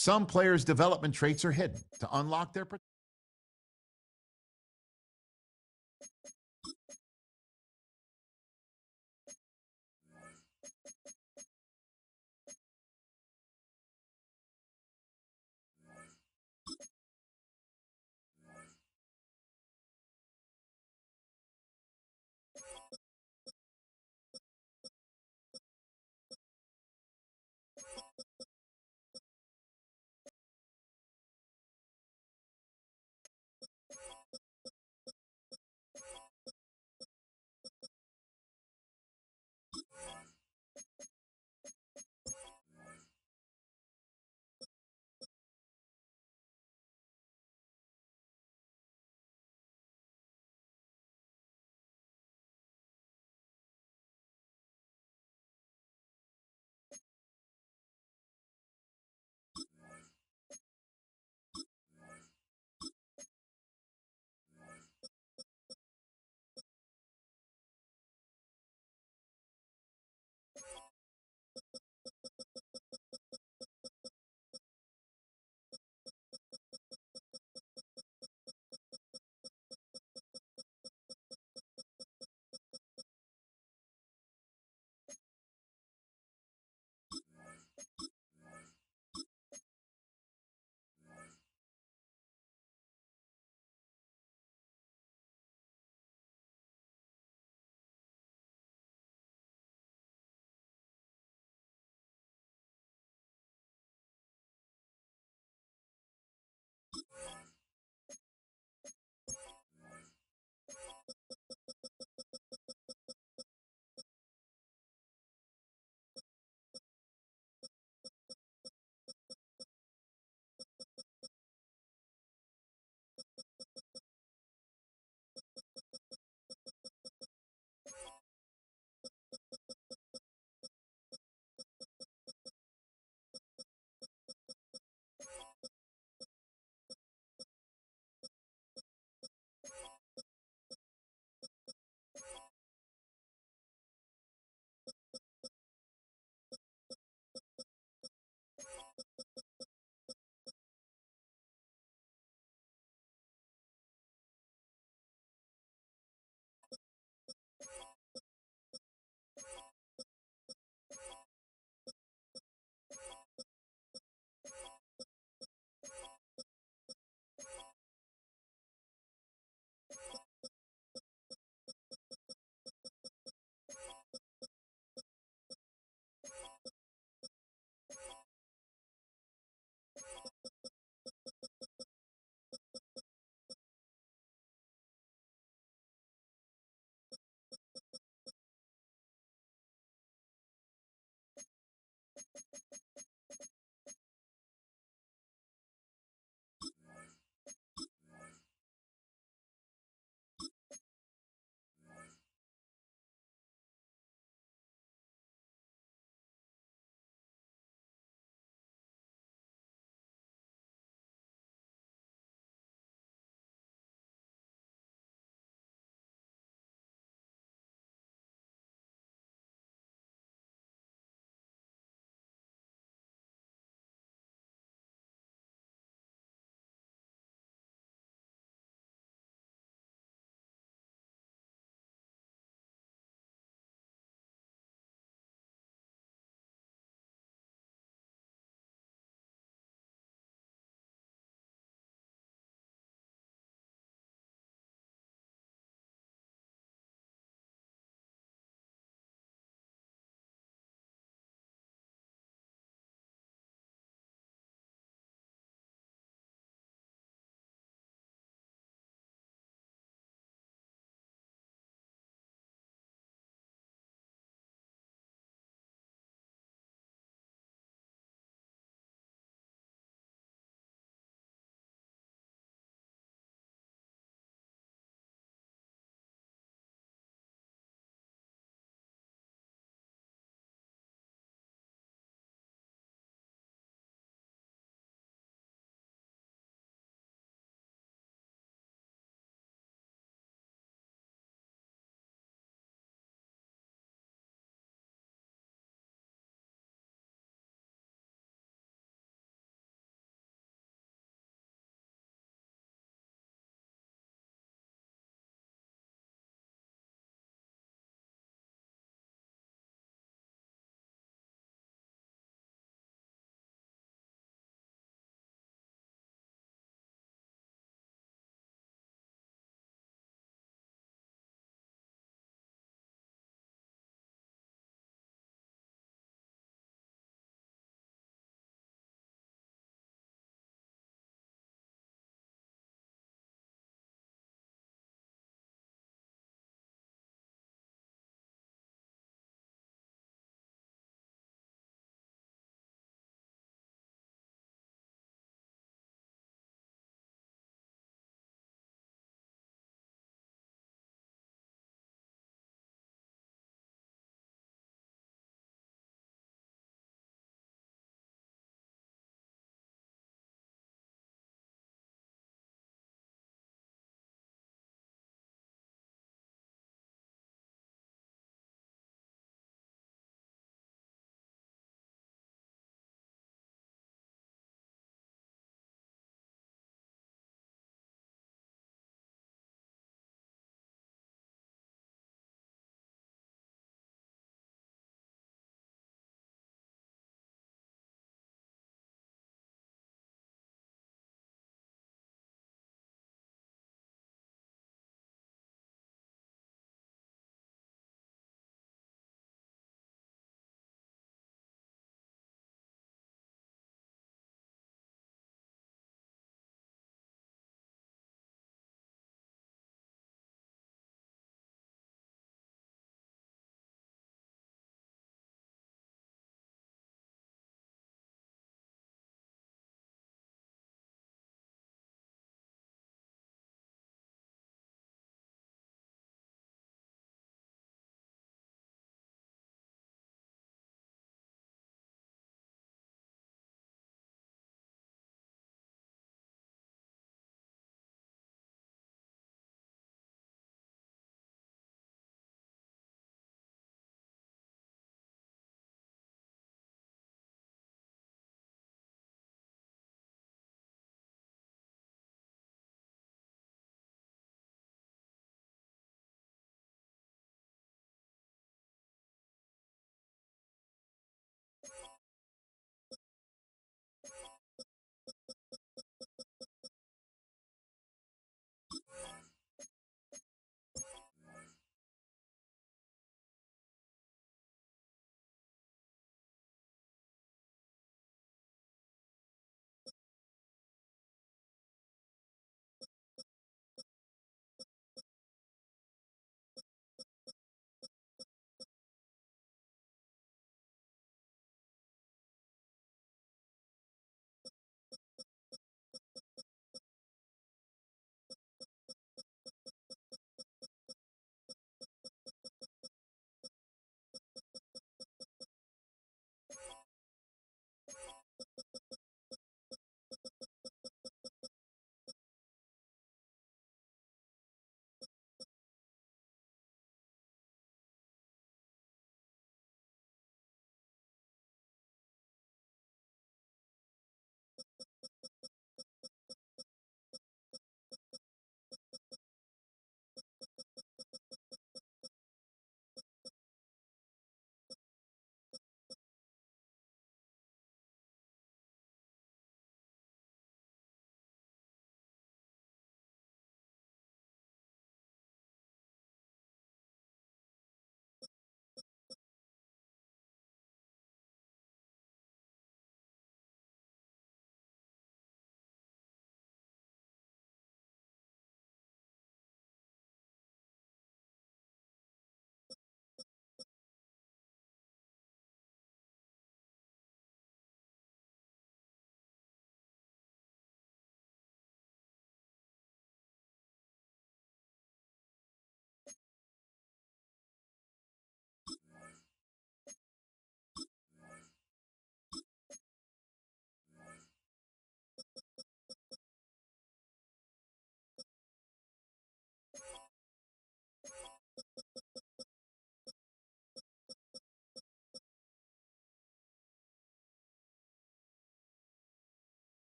Some players' development traits are hidden to unlock their potential.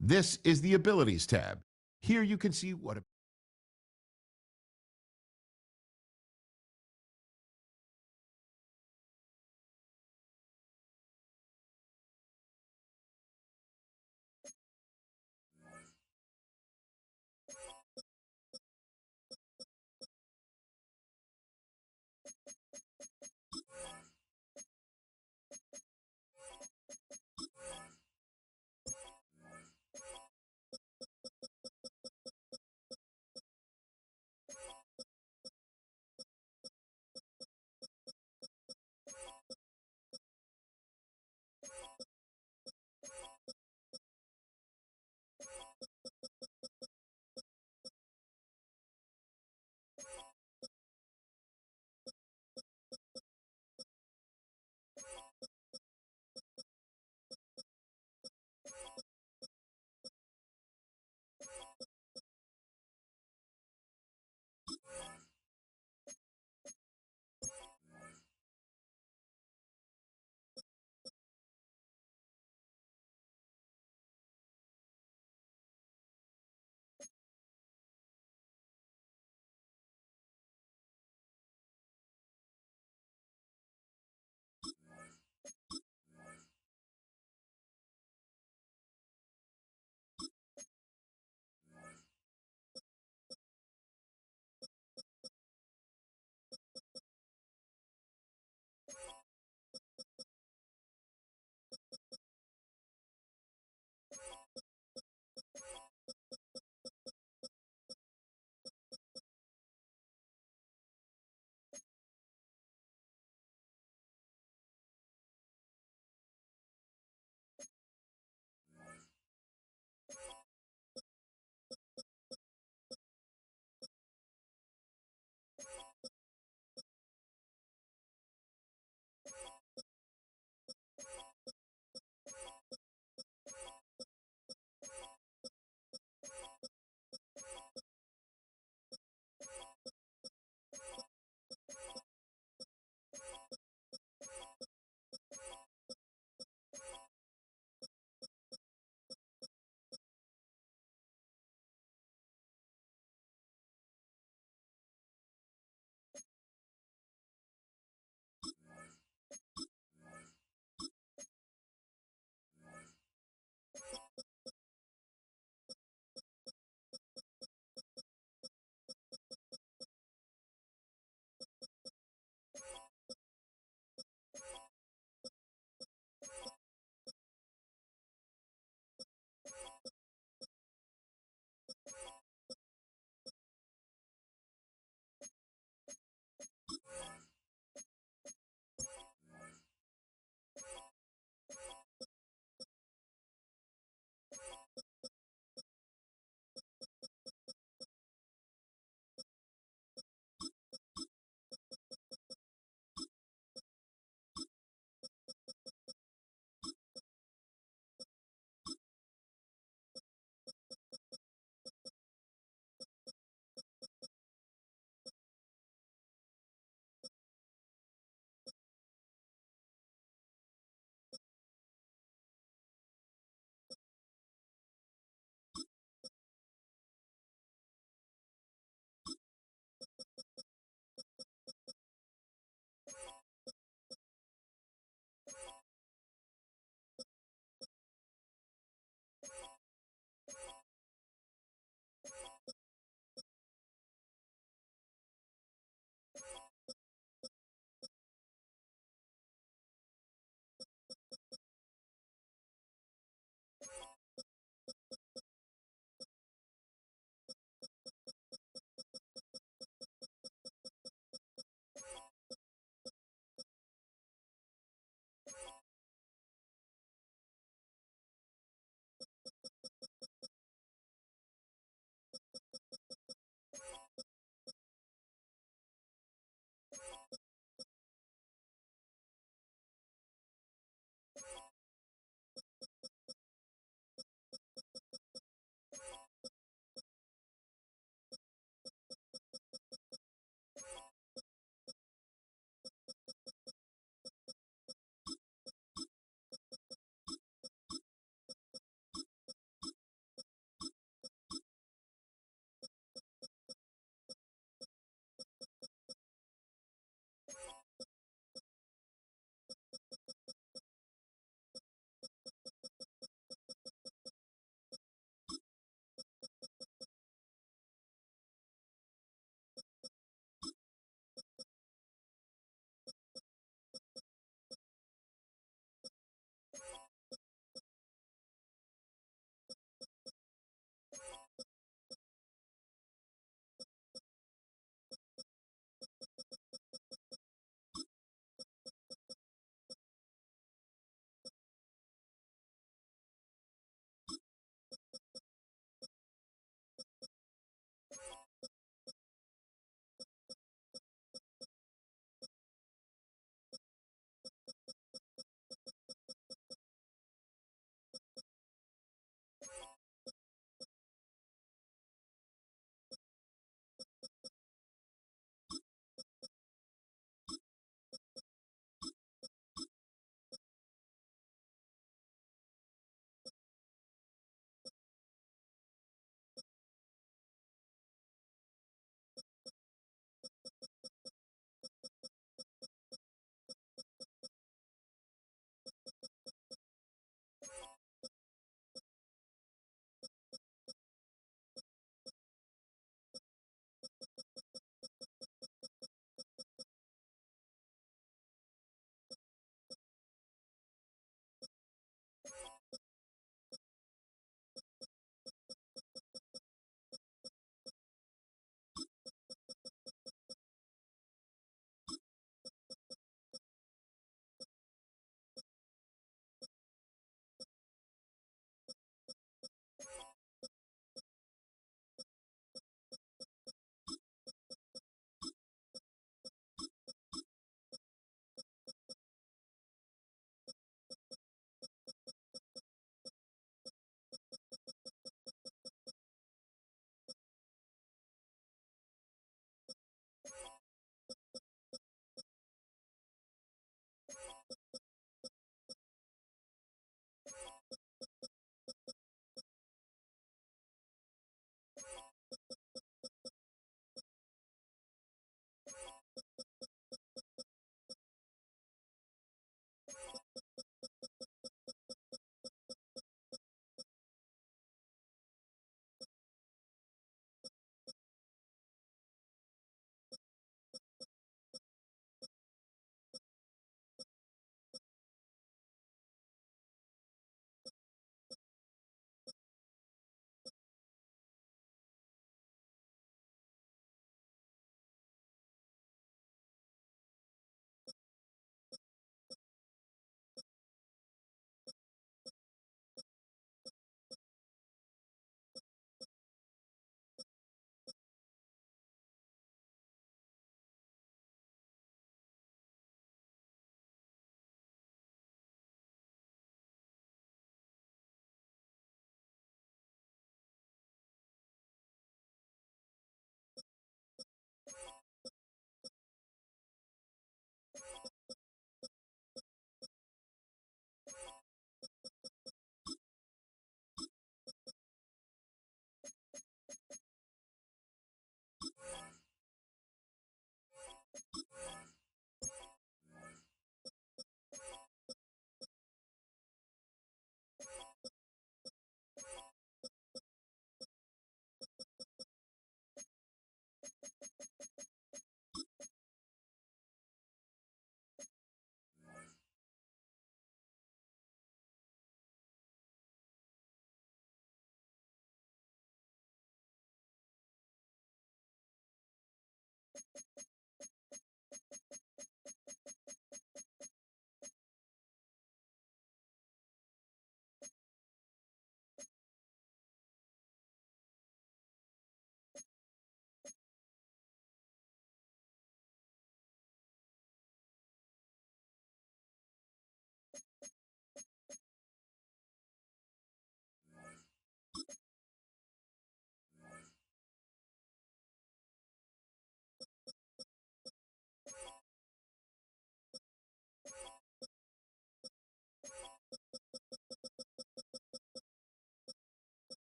This is the Abilities tab. Here you can see what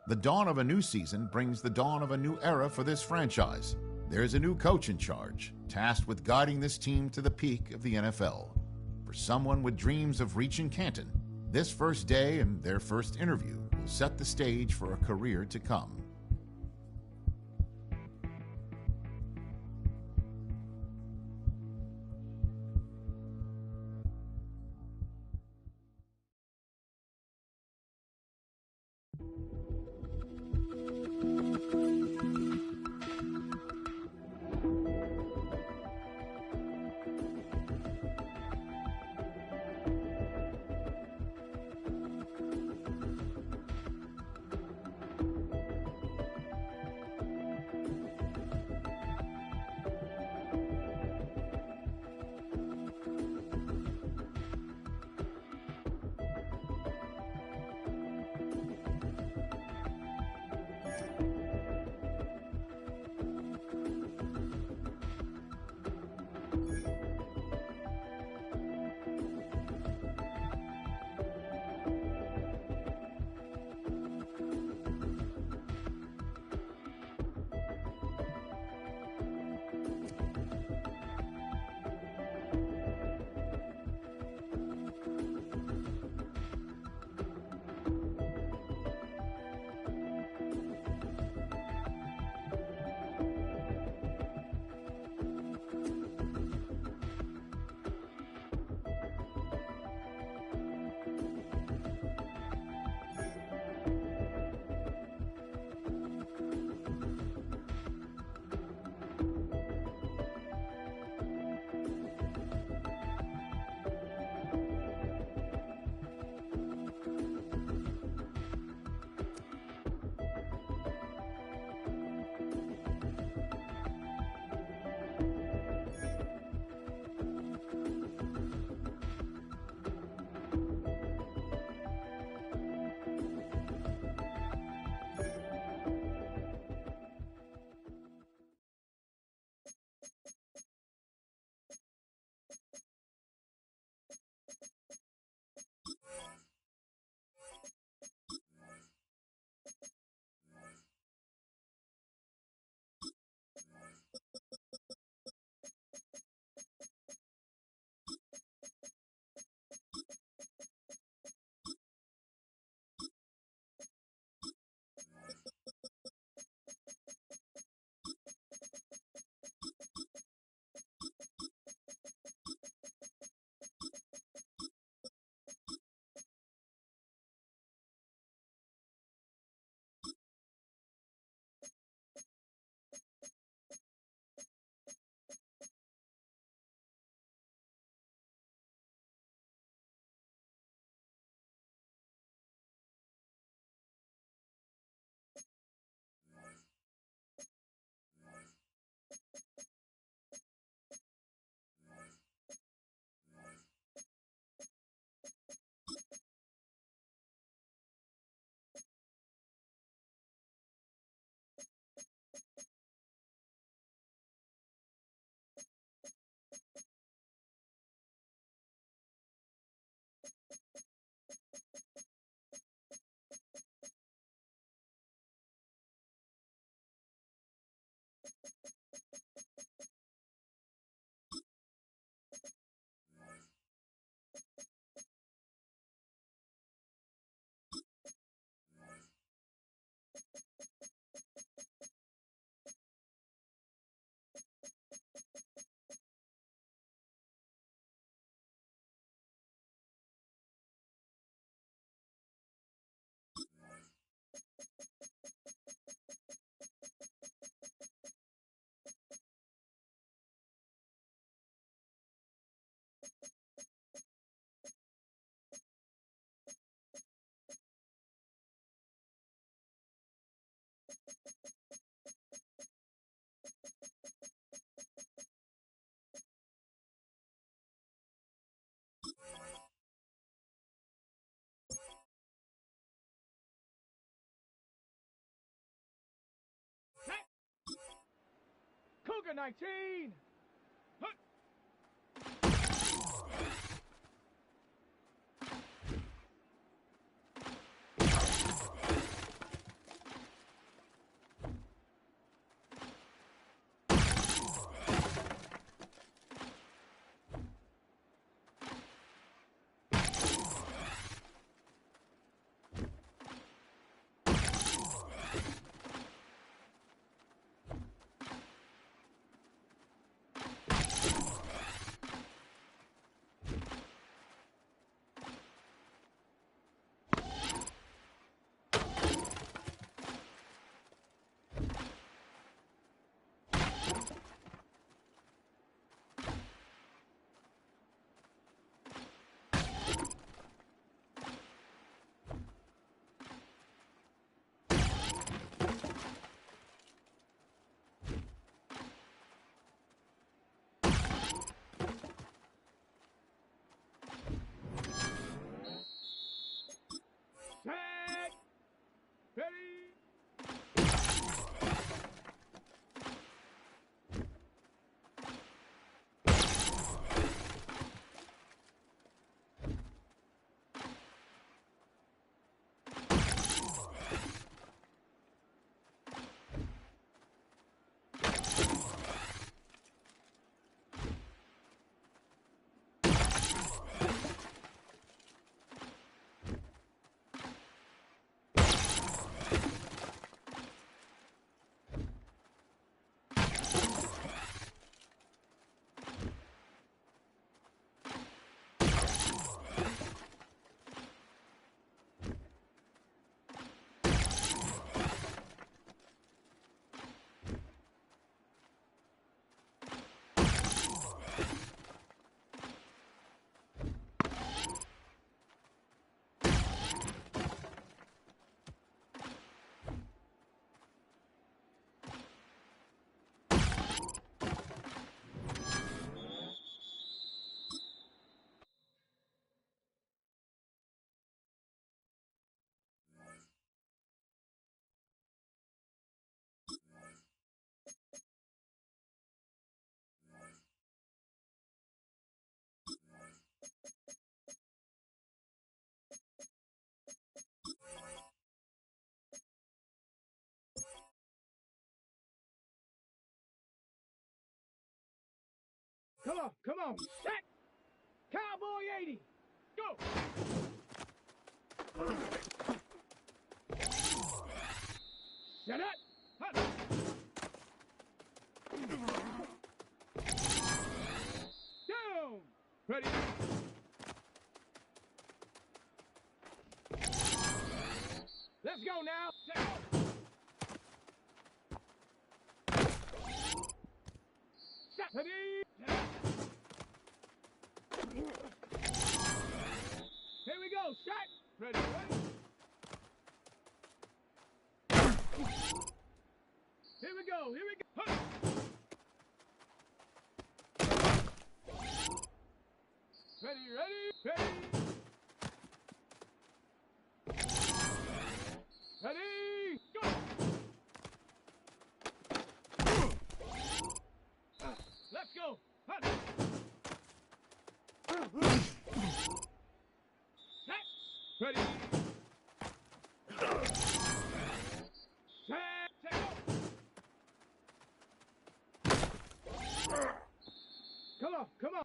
The dawn of a new season brings the dawn of a new era for this franchise. There's a new coach in charge, tasked with guiding this team to the peak of the NFL. For someone with dreams of reaching Canton, this first day and their first interview will set the stage for a career to come. Cougar 19! Come on. Set. Cowboy 80. Go. Set up. Hut. Down. Ready. Let's go now. Set up. Set. Ready. Set up. Here we go. Set. Ready. Ready. Here we go. Here we go. Hut. Ready, ready, ready. Ready, go. Let's go. Hut. Set. Ready. Set. Take off. Come on, come on.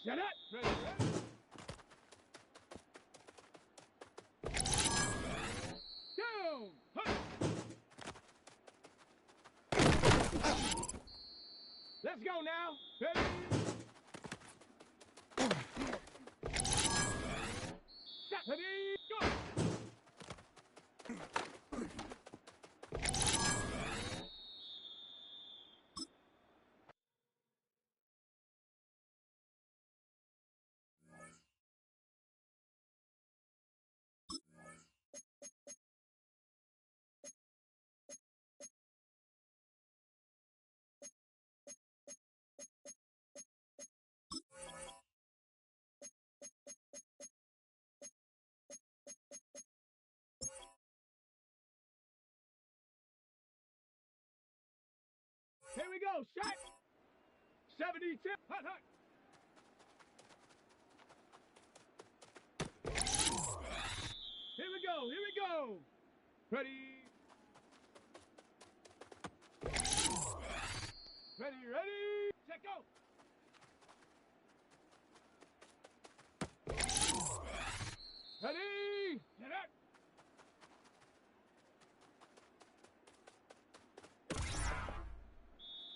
Set up. Ready, ready. Down. Hut. Let's go now. Ready. Set. Ready. Go. Here we go. Shot. 72. Hut, hut. Here we go. Here we go. Ready. Ready, ready. Set go. Ready. Set up.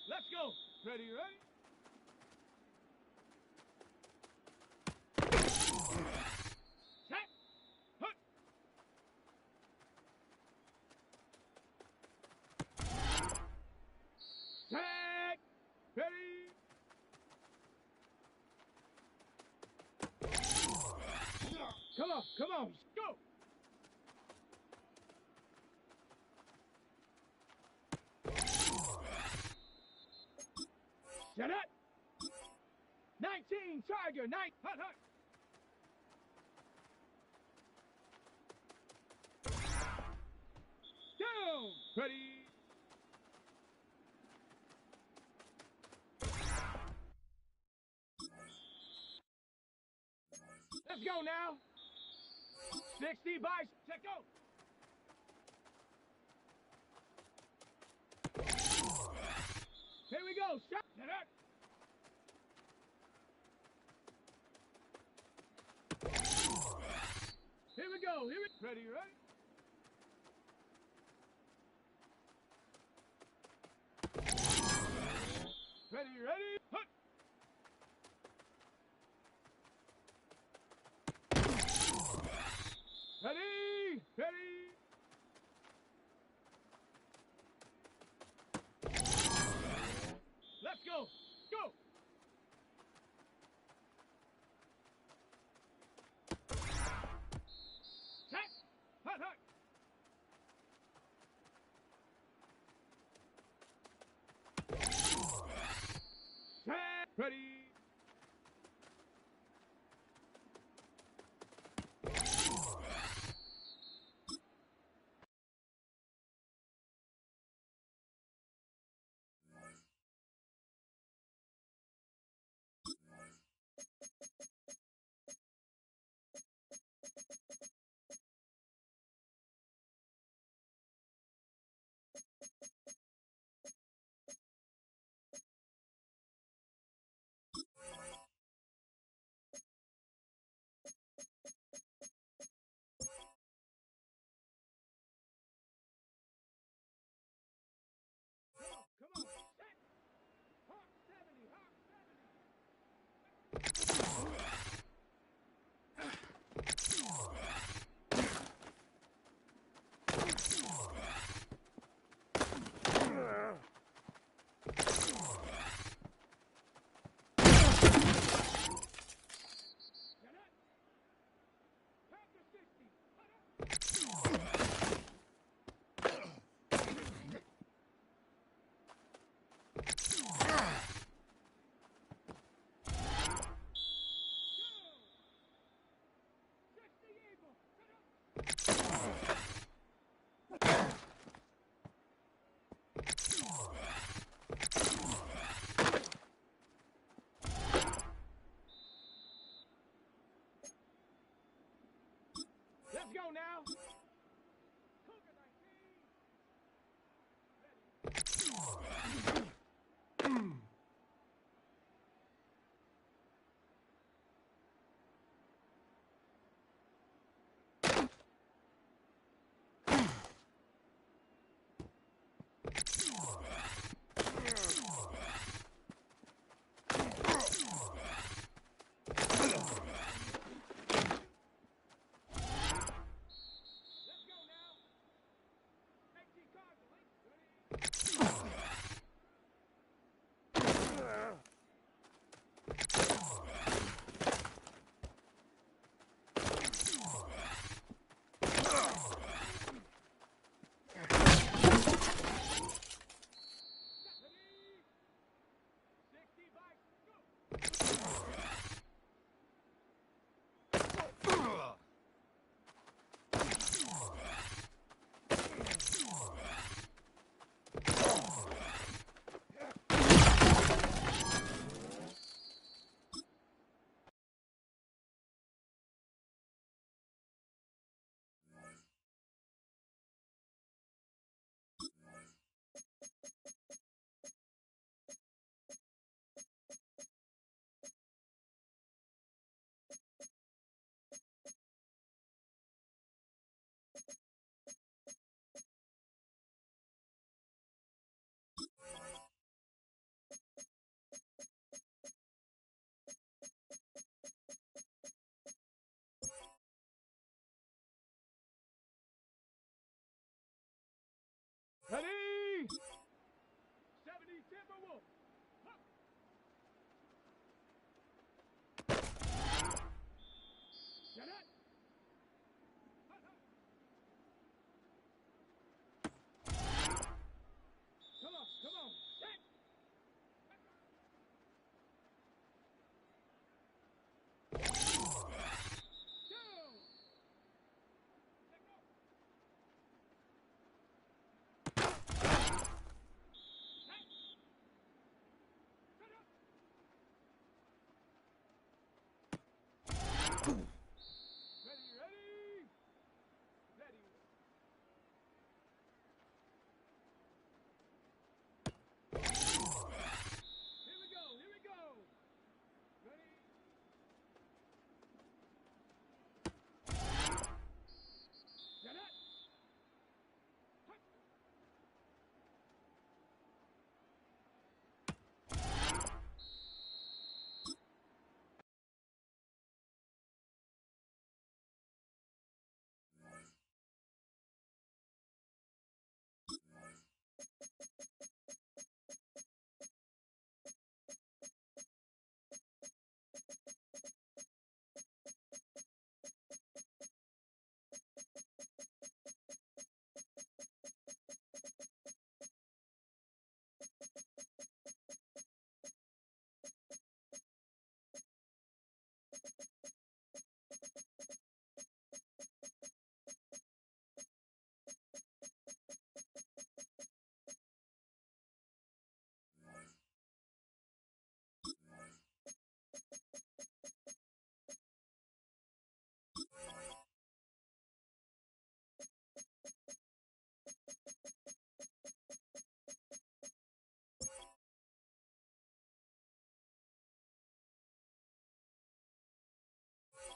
Let's go. Ready, ready. Set. Hut. Set. Ready. Come on, come on. Go. Set up. 19, Tiger, 9, hut, hut. Down. Ready. Let's go now. 60 by, set go. Here we go. Shot. Set up. Here we go. Here we ready, ready. Ready, ready. Hut. Ready, ready. Let's go. Go. Set. Hut, hut. Set. Ready.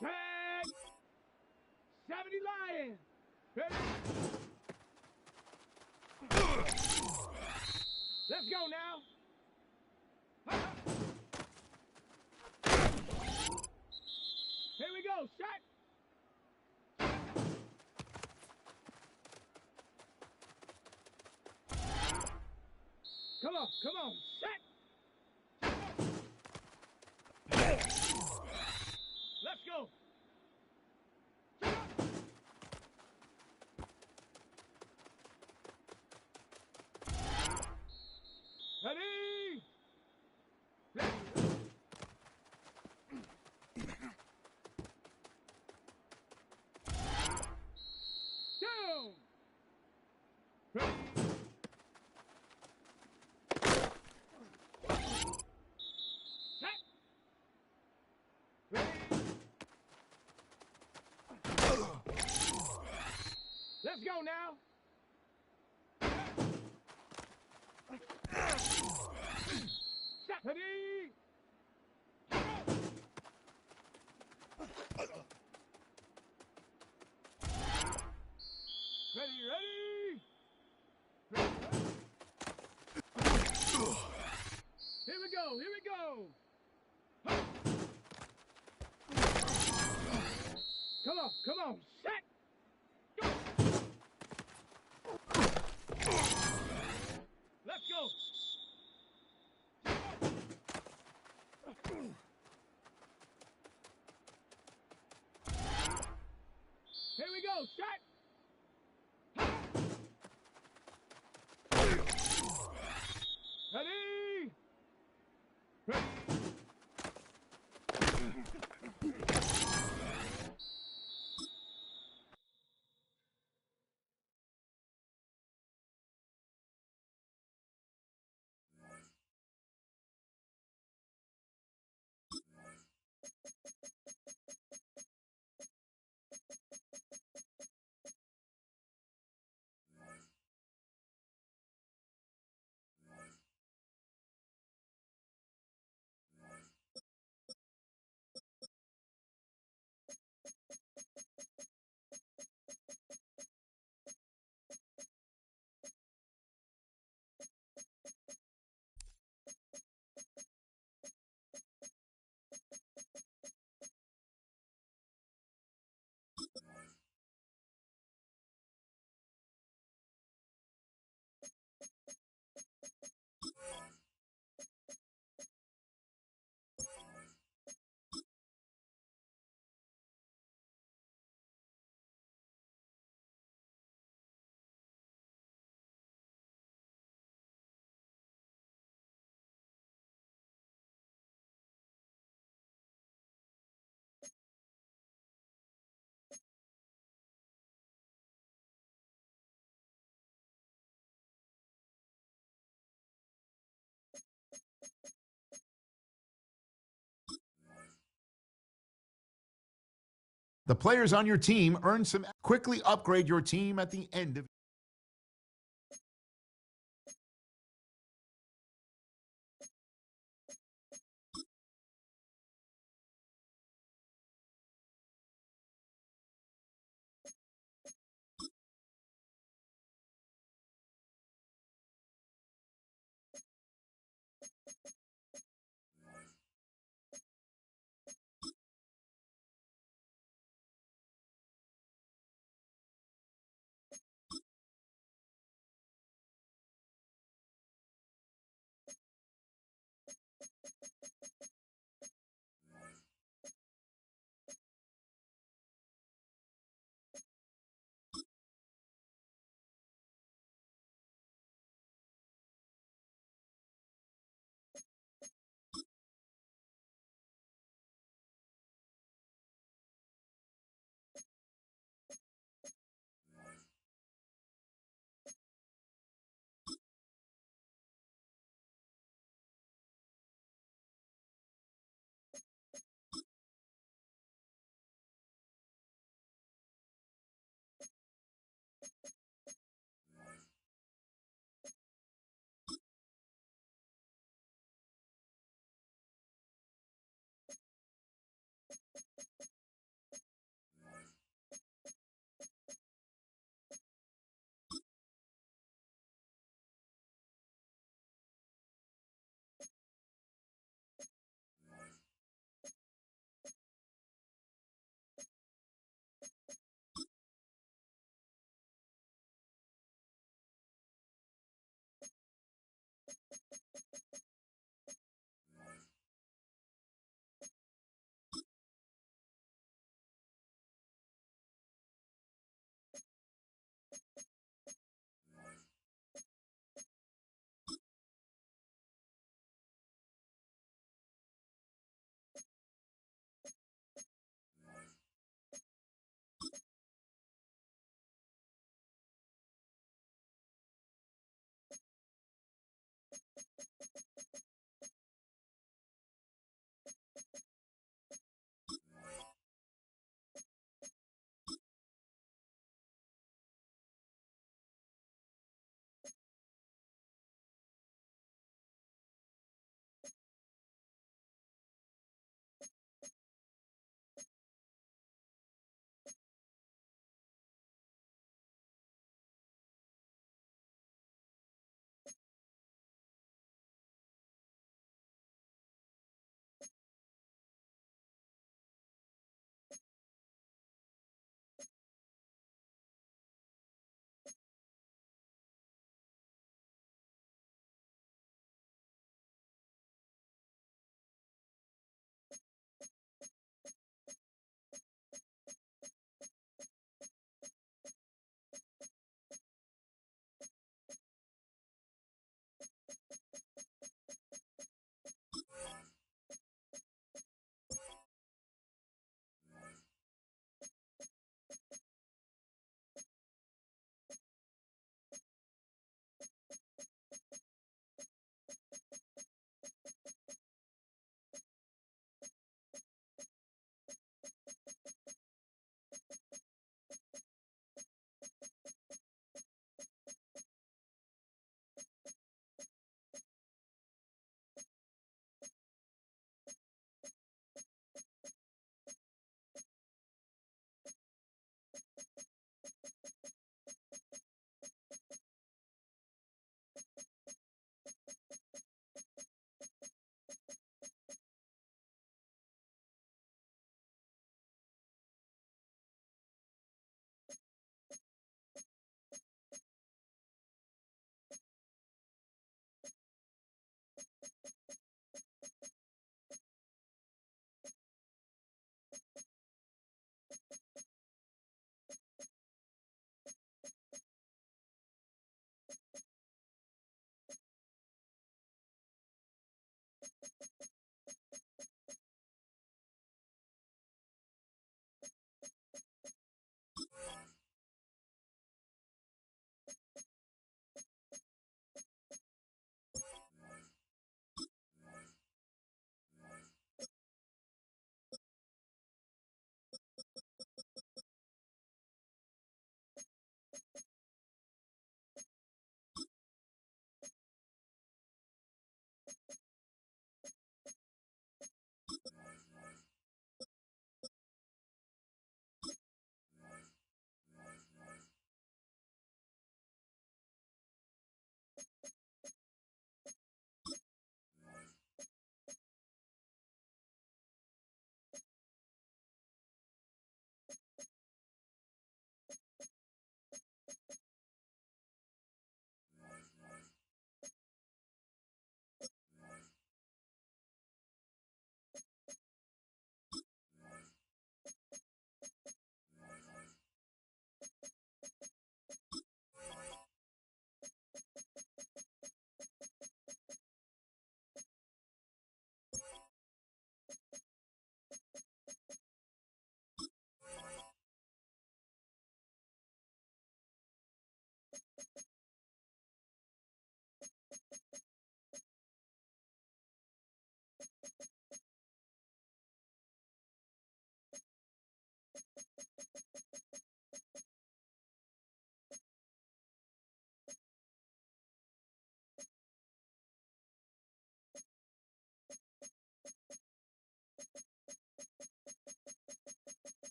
Set. 70 Lion. Ready? Let's go now. Here we go. Shot. Come on. Come on. Shot. Let's go. Ready? Ready. Down. Ready. Set. Ready. Let's go now. Set. Ready. Ready, ready. Ready, ready. Here we go, here we go. Come on, come on. Set. Go. Let's go. Here we go. Shot. Ready? Ready? The players on your team earn some. Quickly upgrade your team at the end of.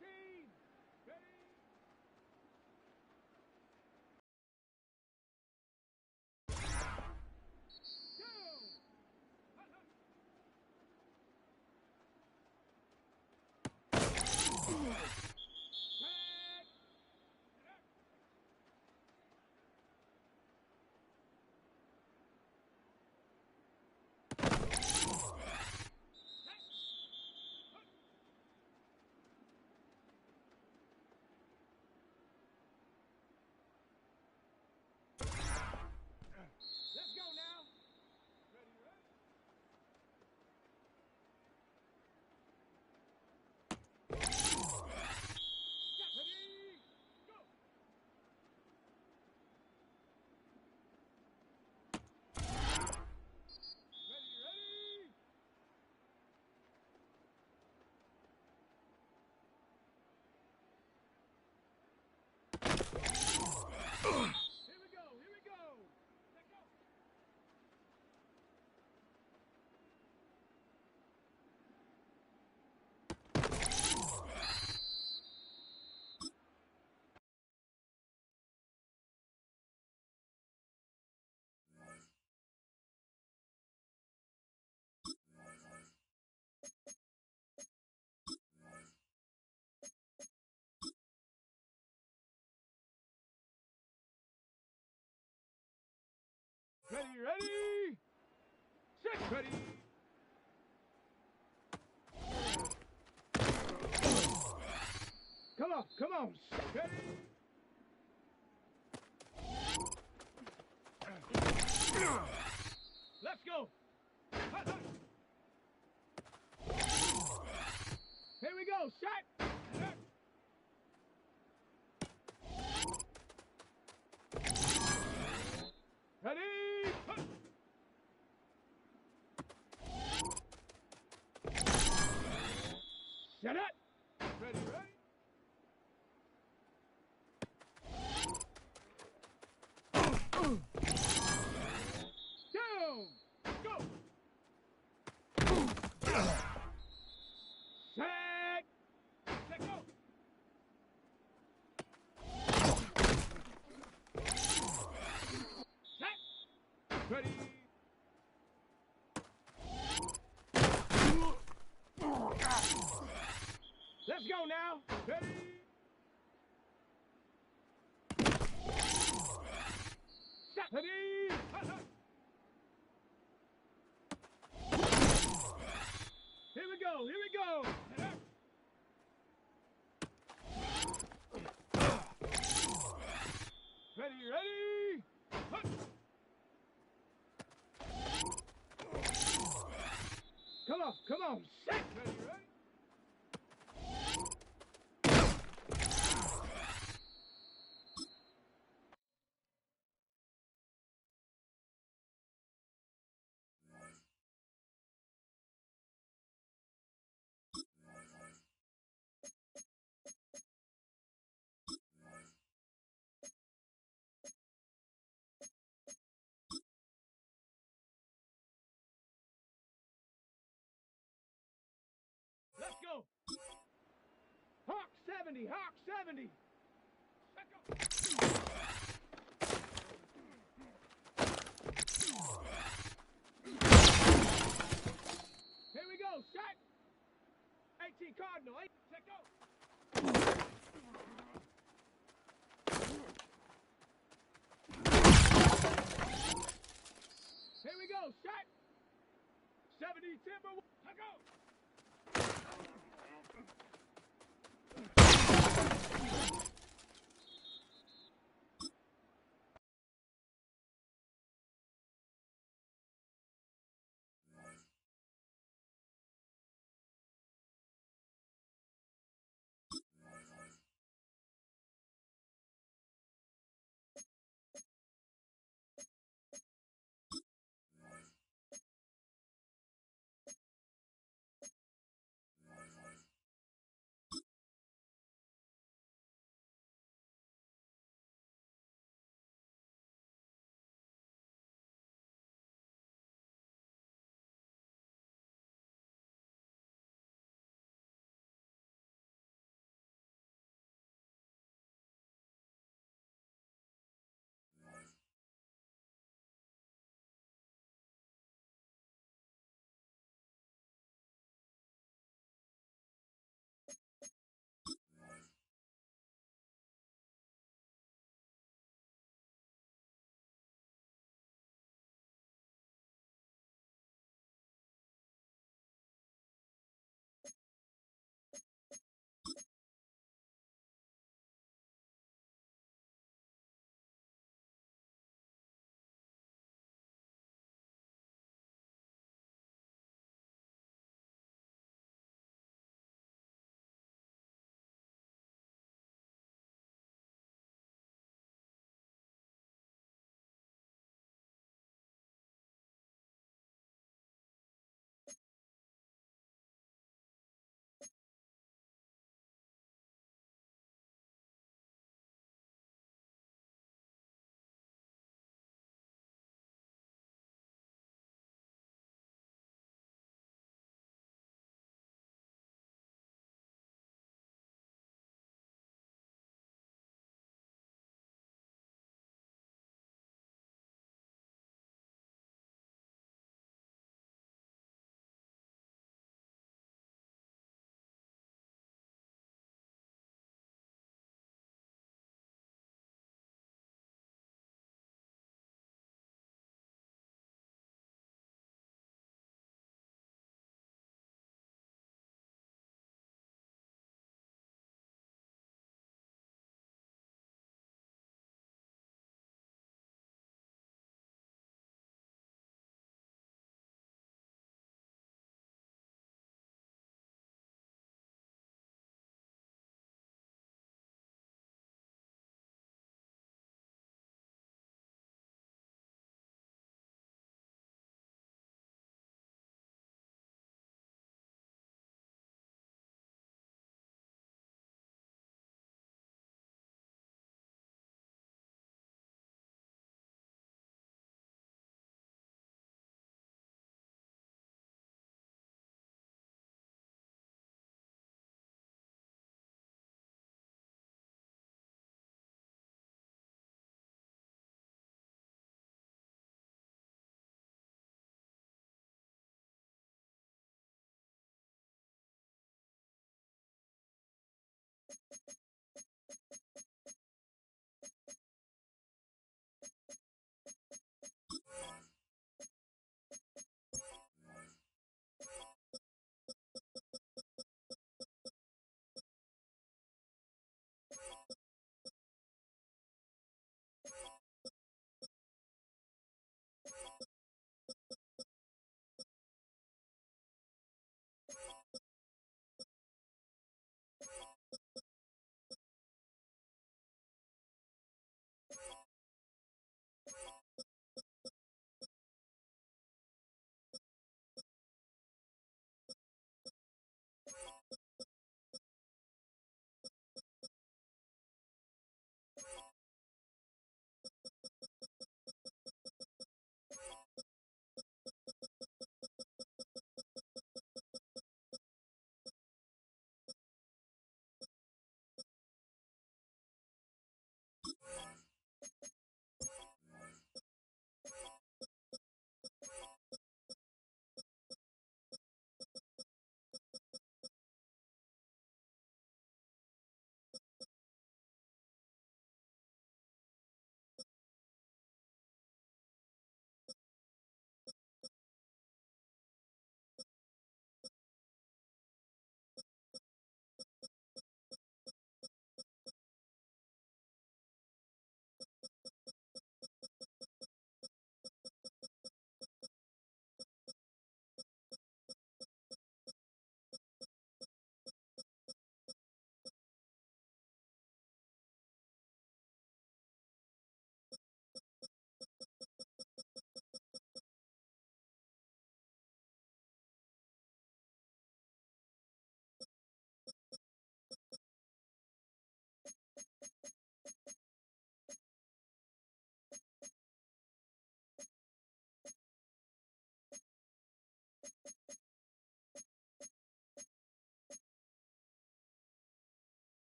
team. Ready? Let's go now. Ready, ready? Ready, go. Ready, ready. Here we go, here we go. Let go. Ready, ready. Set, ready. Come on. Ready. Let's go. Hut, hut. Here we go. Shot. Ready. Hut. Set it. Ready, ready. Down. Go. Set. Let go. Set. Ready. Let's go now. Ready. Set. Ready. Hut, hut. Here we go. Here we go. Ready, ready. Hut. Come on. Set. Ready, ready. Let's go. Hawk 70. Hawk 70. Let go. Here we go. Shot. 18 Cardinal. Let go. Here we go. Shot. 70 Timber. Let go.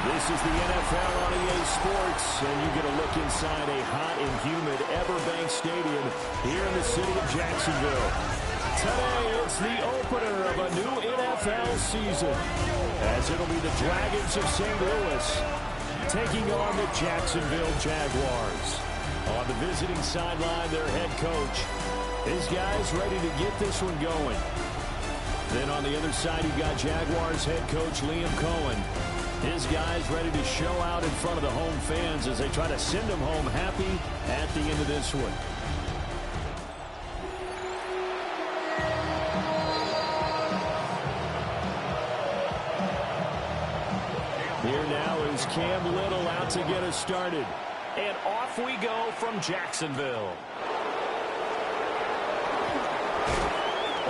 This is the NFL on EA Sports, and you get a look inside a hot and humid Everbank Stadium here in the city of Jacksonville. Today, it's the opener of a new NFL season, as it'll be the Dragons of St. Louis taking on the Jacksonville Jaguars. On the visiting sideline, their head coach. His guys ready to get this one going. Then on the other side, you've got Jaguars head coach Liam Cohen. His guys ready to show out in front of the home fans as they try to send them home happy at the end of this one. Here now is Cam Little out to get us started. And off we go from Jacksonville.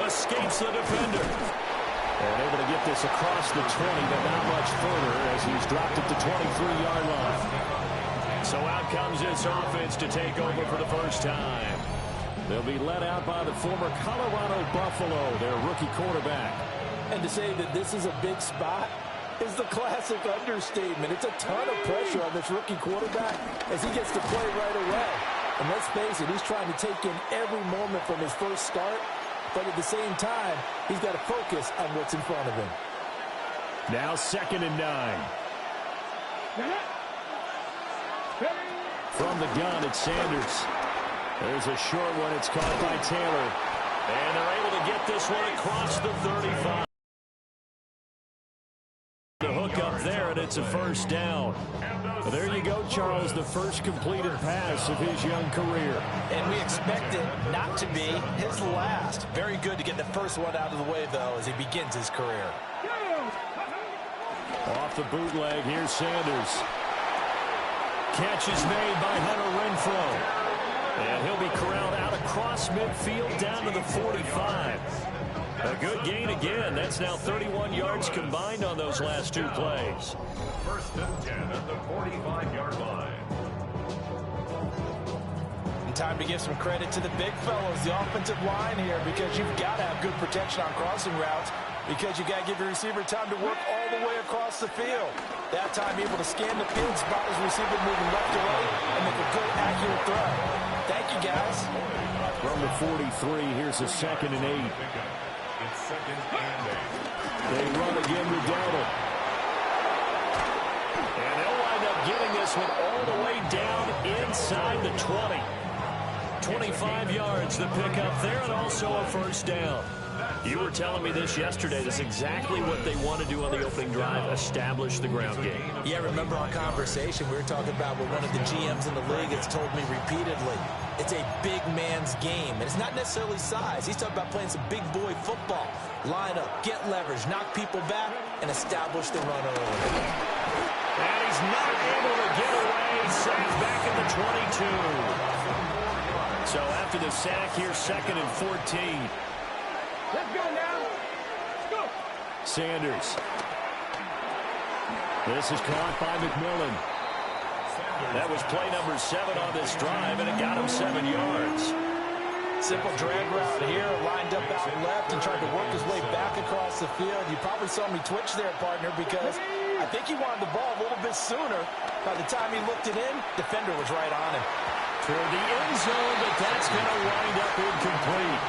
Escapes the defender. And able to get this across the 20, but not much further as he's dropped at the 23-yard line. So out comes this offense to take over for the first time. They'll be led out by the former Colorado Buffalo, their rookie quarterback. And to say that this is a big spot, is the classic understatement. It's a ton of pressure on this rookie quarterback as he gets to play right away. And let's face it, he's trying to take in every moment from his first start, but at the same time, he's got to focus on what's in front of him. Now 2nd and 9. From the gun, it's Sanders. There's a short one. It's caught by Taylor. And they're able to get this one across the 35. The hook up there, and it's a first down. Well, there you go, Charles, the first completed pass of his young career. And we expect it not to be his last. Very good to get the first one out of the way, though, as he begins his career. Off the bootleg, here's Sanders. Catch is made by Hunter Renfrow. And he'll be corralled out across midfield down to the 45. A good gain again. That's now 31 yards combined on those last 2 plays. 1st and 10 at the 45-yard line. And time to give some credit to the big fellows, the offensive line here, because you've got to have good protection on crossing routes, because you got to give your receiver time to work all the way across the field. That time able to scan the field, spot his receiver moving left to right, and make a good, accurate throw. Thank you, guys. From the 43, here's a 2nd and 8. It's 2nd and 8. They run again with Darnold. And they'll wind up getting this one all the way down inside the 20. 25 yards the pickup there, and also a first down. You were telling me this yesterday. That's exactly what they want to do on the opening drive, establish the ground game. Yeah, remember our conversation we were talking about with one of the GMs in the league has told me repeatedly, it's a big man's game. And it's not necessarily size. He's talking about playing some big boy football. Line up, get leverage, knock people back, and establish the run early. And he's not able to get away. Sacked back at the 22. So after the sack, here's 2nd and 14. Let's go now. Let's go. Sanders. This is caught by McMillan. That was play number 7 on this drive, and it got him 7 yards. Simple drag route here, lined up out left and tried to work his way back across the field. You probably saw me twitch there, partner, because I think he wanted the ball a little bit sooner. By the time he looked it in, defender was right on him. Toward the end zone, but that's going to wind up incomplete.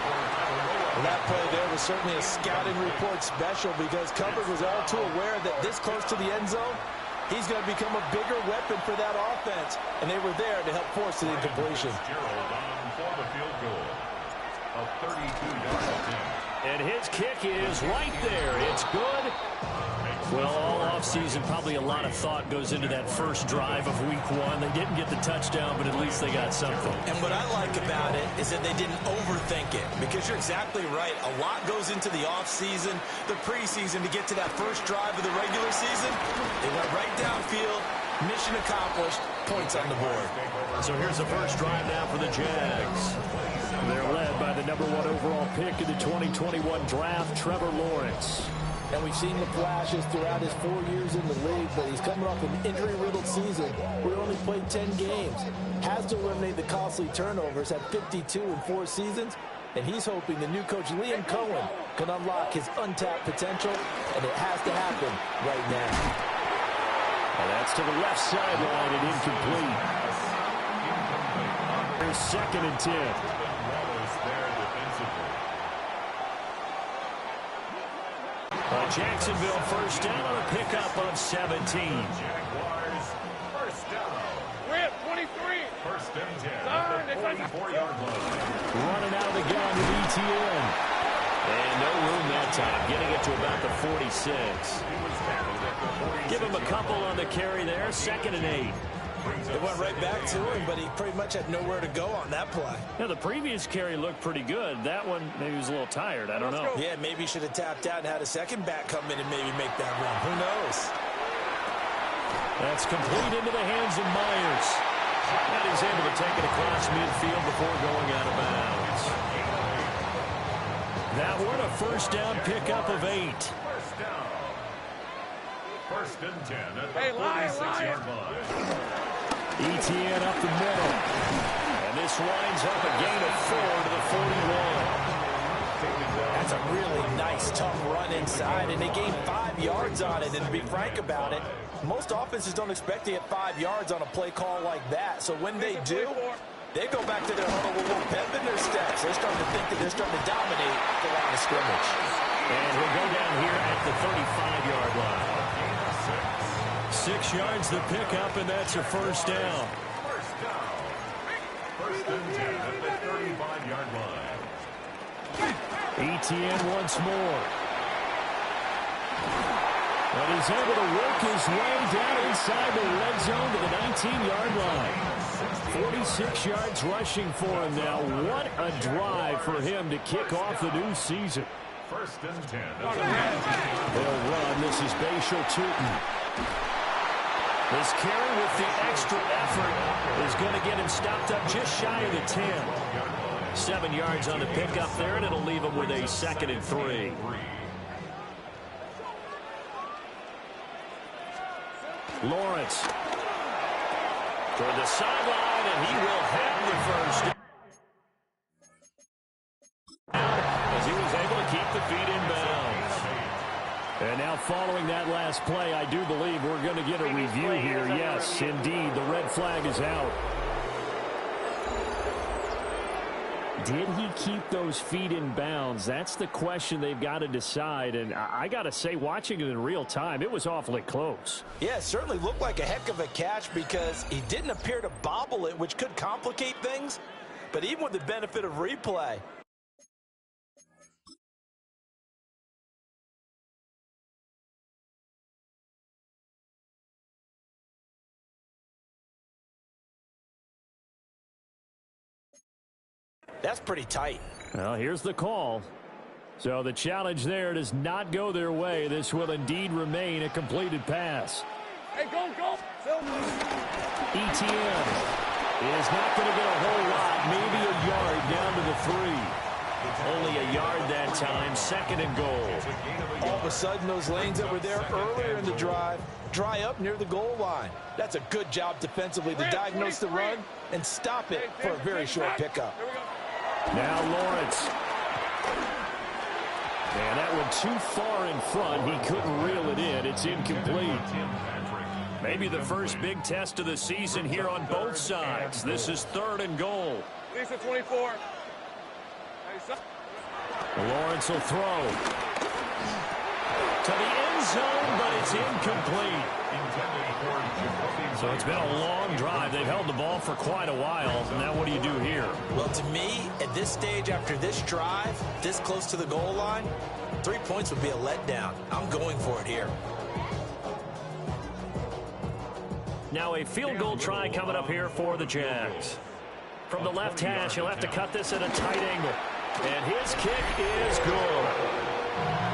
Well, that play there was certainly a scouting report special, because Cover was all too aware that this close to the end zone, he's going to become a bigger weapon for that offense, and they were there to help force the incompletion. For the field goal, a 32-yard attempt. And his kick is right there. It's good. Well, all offseason, probably a lot of thought goes into that first drive of week 1. They didn't get the touchdown, but at least they got something. And what I like about it is that they didn't overthink it, because you're exactly right. A lot goes into the offseason, the preseason, to get to that first drive of the regular season. They went right downfield, mission accomplished, points on the board. So here's the first drive now for the Jags. They're led by the number 1 overall pick in the 2021 draft, Trevor Lawrence. And we've seen the flashes throughout his 4 years in the league, but he's coming off an injury-riddled season where he only played 10 games. Has to eliminate the costly turnovers at 52 in 4 seasons, and he's hoping the new coach Liam Cohen can unlock his untapped potential, and it has to happen right now. And that's to the left sideline and incomplete. Here's 2nd and 10. Jacksonville first down on a pickup of 17. Jaguars first down. We're at 23. 1st and 10 at the 44-yard line. Running out of the gun with ETN. And no room that time, getting it to about the 46. Give him a couple on the carry there, 2nd and 8. It went right back to him, but he pretty much had nowhere to go on that play. Now, the previous carry looked pretty good. That one, maybe he was a little tired. I don't know. Yeah, maybe he should have tapped out and had a second back come in and maybe make that run. Who knows? That's complete into the hands of Myers. And he's able to take it across midfield before going out of bounds. That one, a first down pickup of 8. First down. 1st and 10 at the 46-yard line. ETN up the middle. And this winds up a gain of 4 to the 41. That's a really nice, tough run inside, and they gained 5 yards on it. And to be frank about it, most offenses don't expect to get 5 yards on a play call like that. So when they do, they go back to their huddle with a little pep in their steps. They're starting to think that they're starting to dominate the line of scrimmage. And we'll go down here at the 35-yard line. 6 yards the pickup, and that's a first down. First and 10 at the 35-yard line. ETN once more. But he's able to work his way down inside the red zone to the 19-yard line. 46 yards rushing for him now. What a drive for him to kick off the new season. First and 10. They'll run. This is Bashal Tootin. This carry with the extra effort is going to get him stopped up just shy of the 10. 7 yards on the pickup there, and it'll leave him with a 2nd and 3. Lawrence toward the sideline, and he will have the first down as he was able to keep the feet in bounds. And now following that last play, I do believe we're going to get a review here. Yes, indeed, the red flag is out. Did he keep those feet in bounds? That's the question they've got to decide. And I got to say, watching it in real time, it was awfully close. Yeah, it certainly looked like a heck of a catch because he didn't appear to bobble it, which could complicate things. But even with the benefit of replay, that's pretty tight. Well, here's the call. So the challenge there does not go their way. This will indeed remain a completed pass. Hey, go, go. ETN is not going to get a whole lot. Maybe a yard down to the 3. Only a yard that time. 2nd and goal. All of a sudden, those lanes that were there earlier in the drive dry up near the goal line. That's a good job defensively to diagnose the run and stop it for a very short pickup. Now Lawrence. And that one too far in front. He couldn't reel it in. It's incomplete. Maybe the first big test of the season here on both sides. This is 3rd and goal. Lisa 24. Lawrence will throw to the end zone, but it's incomplete. So it's been a long drive. They've held the ball for quite a while. Now what do you do here? Well, to me, at this stage after this drive, this close to the goal line, 3 points would be a letdown. I'm going for it here. Now a field goal try coming up here for the Jags. From the left hash, he'll have to cut this at a tight angle. And his kick is good.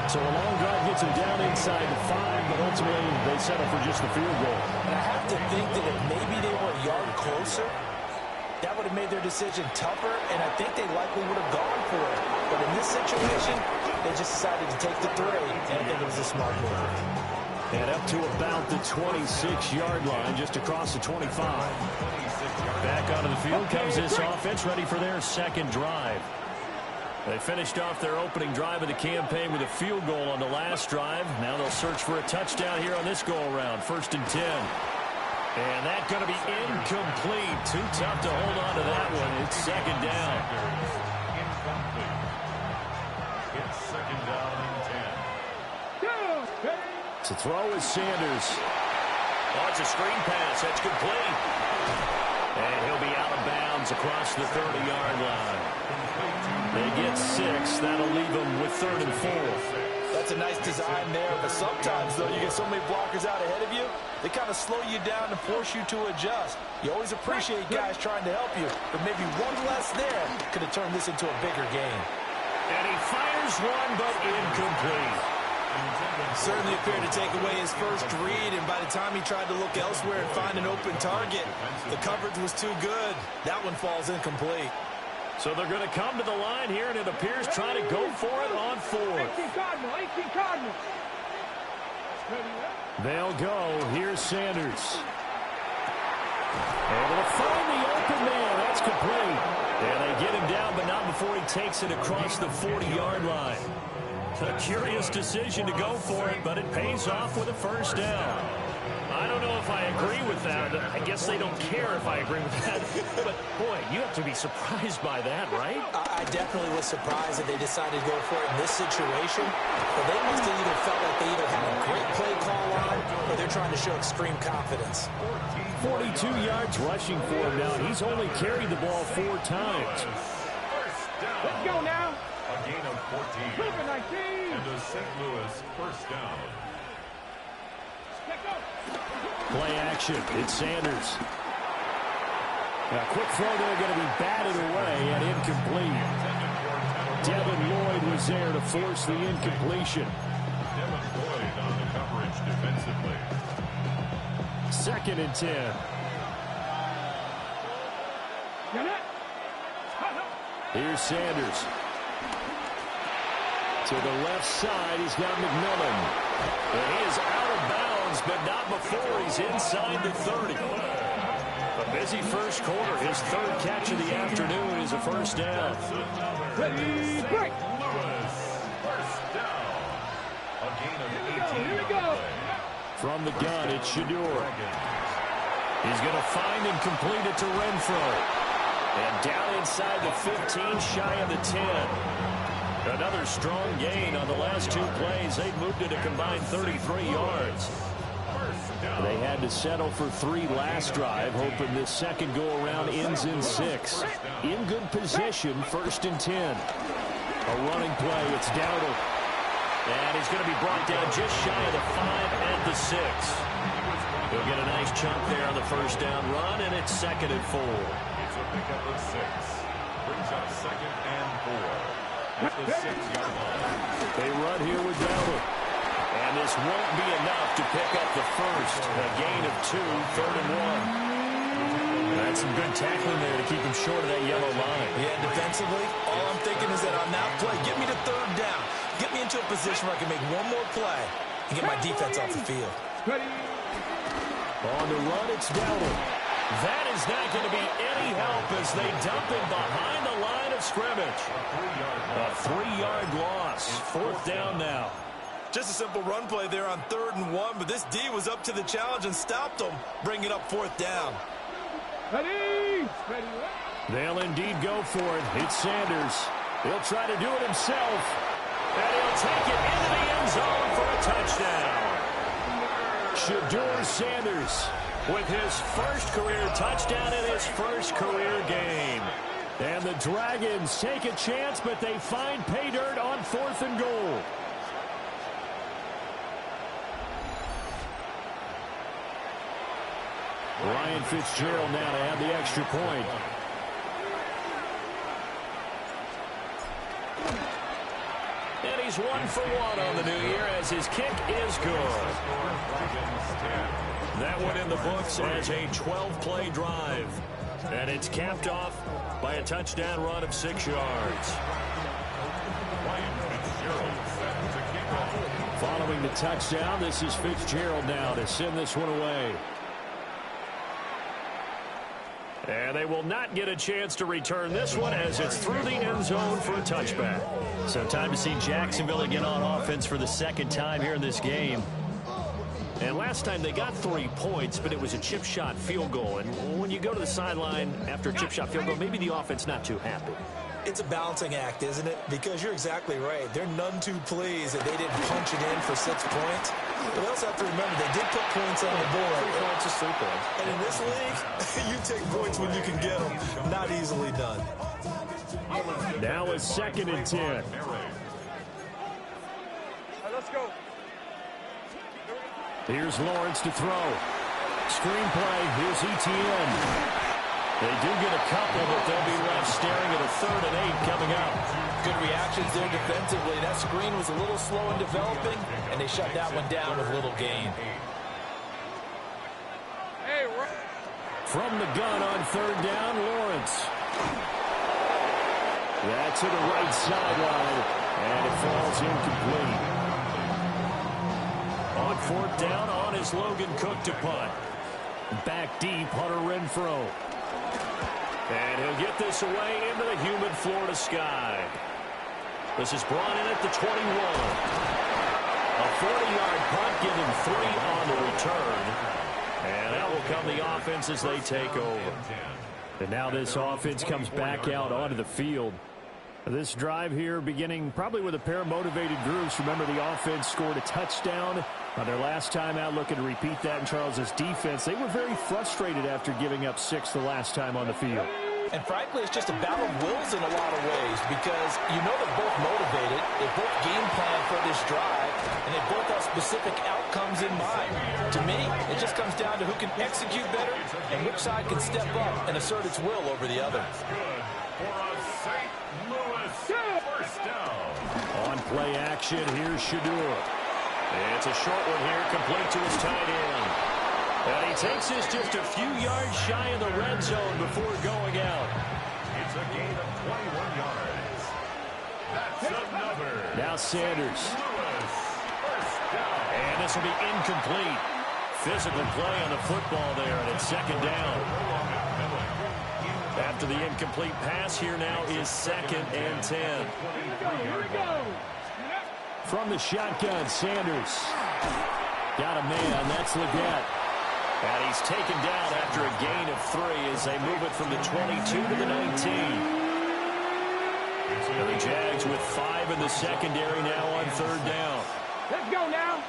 So a long drive gets him down inside the 5, but ultimately they settle for just the field goal. And I have to think that if maybe they were a yard closer, that would have made their decision tougher, and I think they likely would have gone for it. But in this situation, they just decided to take the 3, and I think it was a smart move. And up to about the 26-yard line, just across the 25. Back onto the field comes this offense, ready for their 2nd drive. They finished off their opening drive of the campaign with a field goal on the last drive. Now they'll search for a touchdown here on this go-around. 1st and 10. And that's going to be incomplete. Too tough to hold on to that one. It's 2nd down. It's 2nd down and 10. To throw is Sanders. Oh, it's a screen pass. That's complete. And he'll be out of bounds across the 30-yard line. They get 6. That'll leave them with 3rd and 4. That's a nice design there, but sometimes, though, you get so many blockers out ahead of you, they kind of slow you down and force you to adjust. You always appreciate guys trying to help you, but maybe one less there could have turned this into a bigger game. And he fires one, but incomplete. Certainly appeared to take away his first read, and by the time he tried to look elsewhere and find an open target, the coverage was too good. That one falls incomplete. So they're going to come to the line here, and it appears trying to go for it on 4th. 18 Cardinal. They'll go. Here's Sanders. Able to find the open man. That's complete. And they get him down, but not before he takes it across the 40-yard line. A curious decision to go for it, but it pays off with a first down. I don't know if I agree with that. I guess they don't care if I agree with that. But, boy, you have to be surprised by that, right? I definitely was surprised that they decided to go for it in this situation. But they must have either felt like they either had a great play call on or they're trying to show extreme confidence. 42 yards rushing for him now. He's only carried the ball 4 times. Let's go now. A gain of 14. And a St. Louis first down. Play action. It's Sanders. A quick throw there going to be batted away and incomplete. Devin Lloyd was there to force the incompletion. Devin Lloyd on the coverage defensively. 2nd and 10. Here's Sanders. To the left side, he's got McMillan. And he is out of bounds, but not before he's inside the 30. A busy first quarter. His 3rd catch of the afternoon is a first down. Ready, break. Lewis, first down. A gain of 18. Here we go. From the gun, it's Shador. He's going to find and complete it to Renfro. And down inside the 15, shy of the 10. Another strong gain on the last 2 plays. They've moved it a combined 33 yards. They had to settle for 3 last drive, hoping this second go-around ends in 6. In good position, 1st and 10. A running play, it's Dowdle. And he's going to be brought down just shy of the 5 at the 6. He'll get a nice chunk there on the first down run, and it's 2nd and 4. It's a pickup of 6. Brings up 2nd and 4. At the 6-yard line. They run here with Dowdle. And this won't be enough to pick up the first. A gain of 2, 3rd and 1. That's some good tackling there to keep him short of that yellow line. Yeah, defensively, all I'm thinking is that on that play, get me to 3rd down. Get me into a position where I can make one more play and get my defense off the field. Ready. On the run, it's Dowdle. That is not going to be any help as they dump him behind the line of scrimmage. A 3-yard loss. 4th down now. Just a simple run play there on 3rd and 1, but this D was up to the challenge and stopped them, bringing up 4th down. Ready. Ready. They'll indeed go for it. It's Sanders. He'll try to do it himself. And he'll take it into the end zone for a touchdown. Shador Sanders with his first career touchdown in his first career game. And the Dragons take a chance, but they find pay dirt on 4th and goal. Ryan Fitzgerald now to add the extra point. And he's 1 for 1 on the new year as his kick is good. That one in the books as a 12-play drive. And it's capped off by a touchdown run of 6 yards. Following the touchdown, this is Fitzgerald now to send this one away. And they will not get a chance to return this one as it's through the end zone for a touchback. So time to see Jacksonville again on offense for the 2nd time here in this game. And last time they got 3 points, but it was a chip shot field goal. And when you go to the sideline after a chip shot field goal, maybe the offense not too happy. It's a balancing act, isn't it? Because you're exactly right. They're none too pleased that they didn't punch it in for 6 points. But we also have to remember they did put points on the board. 3 points is 3 points. And in this league, you take points when you can get them. Not easily done. Now it's 2nd and 10. Right, let's go. Here's Lawrence to throw. Screenplay. Here's ETN. They do get a couple, but they'll be left staring at a 3rd and 8 coming up. Good reactions there defensively. That screen was a little slow in developing, and they shut that one down with little gain. Hey, From the gun on 3rd down, Lawrence. That's to the right sideline, and it falls incomplete. On 4th down, on is Logan Cook to punt. Back deep, Hunter Renfro. And he'll get this away into the humid Florida sky. This is brought in at the 21. A 40-yard punt, give him 3 on the return. And that will come the offense as they take over. And now this offense comes back out onto the field. This drive here beginning probably with a pair of motivated groups. Remember, the offense scored a touchdown on their last time out, looking to repeat that in Charles's defense. They were very frustrated after giving up 6 the last time on the field. And frankly, it's just a battle of wills in a lot of ways because you know they're both motivated, they both game plan for this drive, and they both have specific outcomes in mind. To me, it just comes down to who can execute better and which side can step up and assert its will over the other. On play action, here's Shadur. It's a short one here, complete to his tight end. And he takes this just a few yards shy of the red zone before going out. It's a gain of 21 yards. That's another. Now Sanders. Lewis, first down. And this will be incomplete. Physical play on the football there, and it's second down. After the incomplete pass, here now is 2nd and 10. Here we go. From the shotgun, Sanders. Got a man, that's Leggett. And he's taken down after a gain of 3 as they move it from the 22 to the 19. And the Jags with 5 in the secondary now on 3rd down. Let's go now.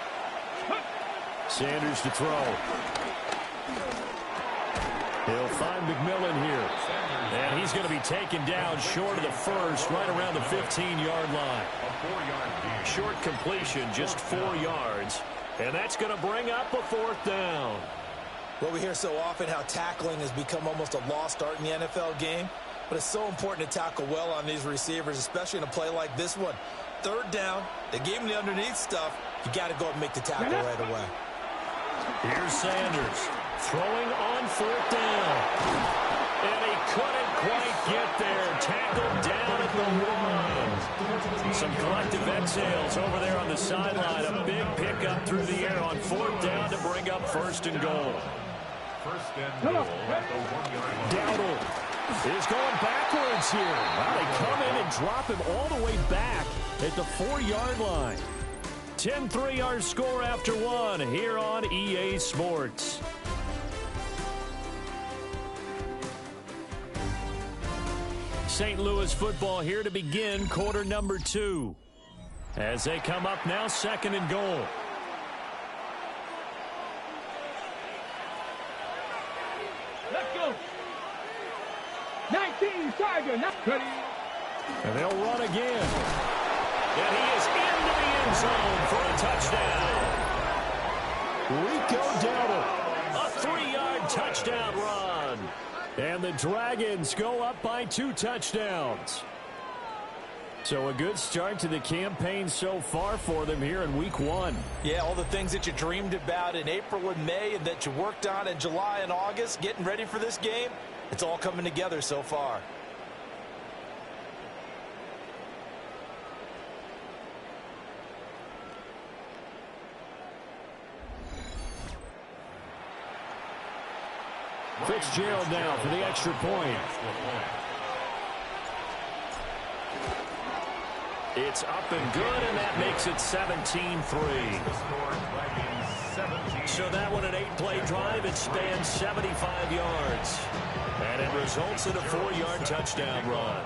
Sanders to throw. He'll find McMillan here. And he's going to be taken down short of the first, right around the 15-yard line. Short completion, just 4 yards. And that's going to bring up a 4th down. Well, we hear so often how tackling has become almost a lost art in the NFL game. But it's so important to tackle well on these receivers, especially in a play like this one. 3rd down, they gave him the underneath stuff. You got to go and make the tackle right away. Here's Sanders throwing on 4th down. And he couldn't quite get there. Tackled down at the 1. Some collective exhales over there on the sideline. A big pickup through the air on 4th down to bring up 1st and goal. First and goal at the 1-yard line. Dowdle is going backwards here. Wow, they come in and drop him all the way back at the 4-yard line. 10-3 our score after 1 here on EA Sports. St. Louis football here to begin quarter number 2. As they come up now, 2nd and goal. Let's go. 19 Tiger. And they'll run again. And he is into the end zone for a touchdown. Rico Dowdle. A 3-yard touchdown run. And the Dragons go up by 2 touchdowns. So a good start to the campaign so far for them here in week 1. Yeah, all the things that you dreamed about in April and May and that you worked on in July and August, getting ready for this game, it's all coming together so far. Fitzgerald now for the extra point. It's up and good, and that makes it 17-3. So that one, an 8-play drive, it spans 75 yards. And it results in a 4-yard touchdown run.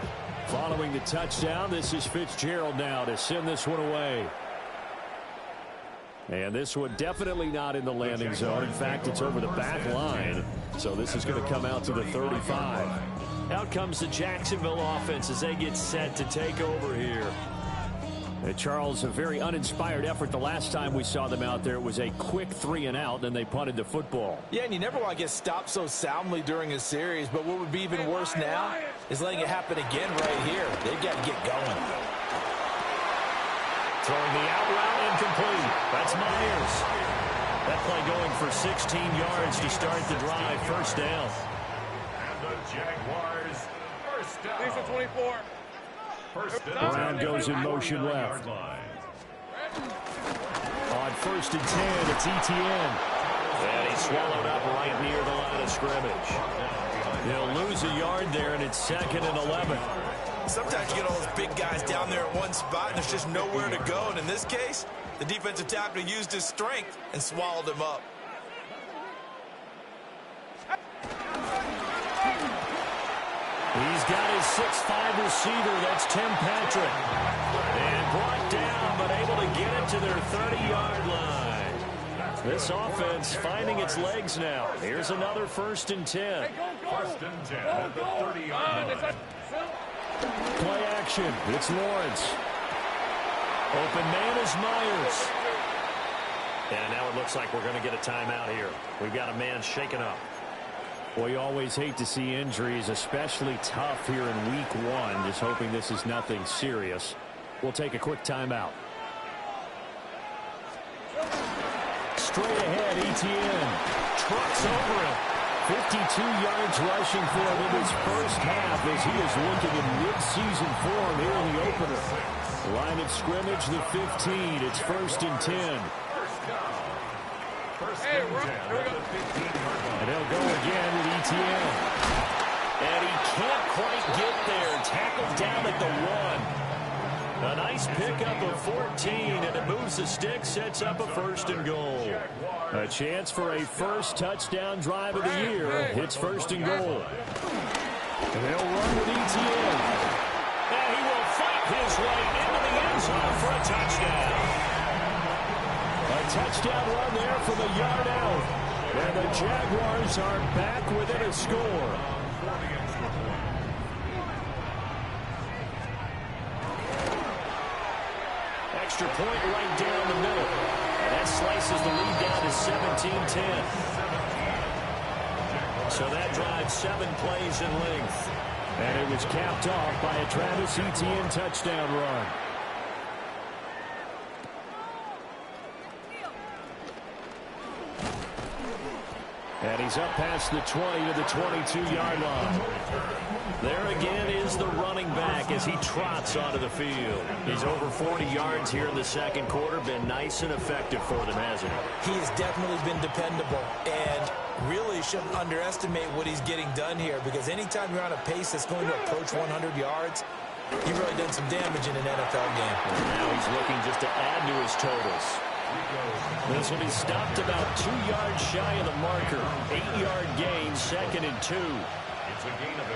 Following the touchdown, this is Fitzgerald now to send this one away. And this one definitely not in the landing zone. In fact, it's over the back line. So this is going to come out to the 35. Out comes the Jacksonville offense as they get set to take over here. Charles, a very uninspired effort the last time we saw them out there. It was a quick 3-and-out, then they punted the football. Yeah, and you never want to get stopped so soundly during a series, but what would be even worse now is letting it happen again right here. They've got to get going. Throwing the out route incomplete. That's Myers. That play going for 16 yards to start the drive. First down. And the Jaguars, first down. Thanks for 24. Brown goes in motion left. On 1st and 10, it's Etienne. And he's swallowed up right near the line of scrimmage. They'll lose a yard there, and it's 2nd and 11. Sometimes you get all those big guys down there at one spot, and there's just nowhere to go. And in this case, the defensive tackle used his strength and swallowed him up. He's got his 6'5" receiver. That's Tim Patrick. And brought down, but able to get it to their 30-yard line. This offense finding its legs now. Here's another 1st and 10. First and 10 at the 30-yard line. Play action. It's Lawrence. Open man is Myers. And now it looks like we're going to get a timeout here. We've got a man shaken up. Well, you always hate to see injuries, especially tough here in week 1. Just hoping this is nothing serious. We'll take a quick timeout. Straight ahead, Etienne. Trucks over him. 52 yards rushing for him in his first half as he is looking in mid-season form here in the opener. Line of scrimmage, the 15. It's 1st and 10. And they'll go again with Etienne. And he can't quite get there. Tackled down at the 1. A nice pickup of 14, and it moves the stick, sets up a 1st and goal. A chance for a first touchdown drive of the year. It's 1st and goal. And they'll run with Etienne. And he will fight his way into the end zone for a touchdown. A touchdown run there from a yard out. And the Jaguars are back within a score. Extra point right down the middle. And that slices the lead down to 17-10. So that drives 7 plays in length. And it was capped off by a Travis Etienne touchdown run. And he's up past the 20 to the 22-yard line. There again is the running back as he trots onto the field. He's over 40 yards here in the second quarter. Been nice and effective for them, hasn't he? He has definitely been dependable, and really shouldn't underestimate what he's getting done here, because anytime you're on a pace that's going to approach 100 yards, you've really done some damage in an NFL game. And now he's looking just to add to his totals. This will be stopped about 2 yards shy of the marker. 8-yard gain, 2nd and 2. It's a gain of 8.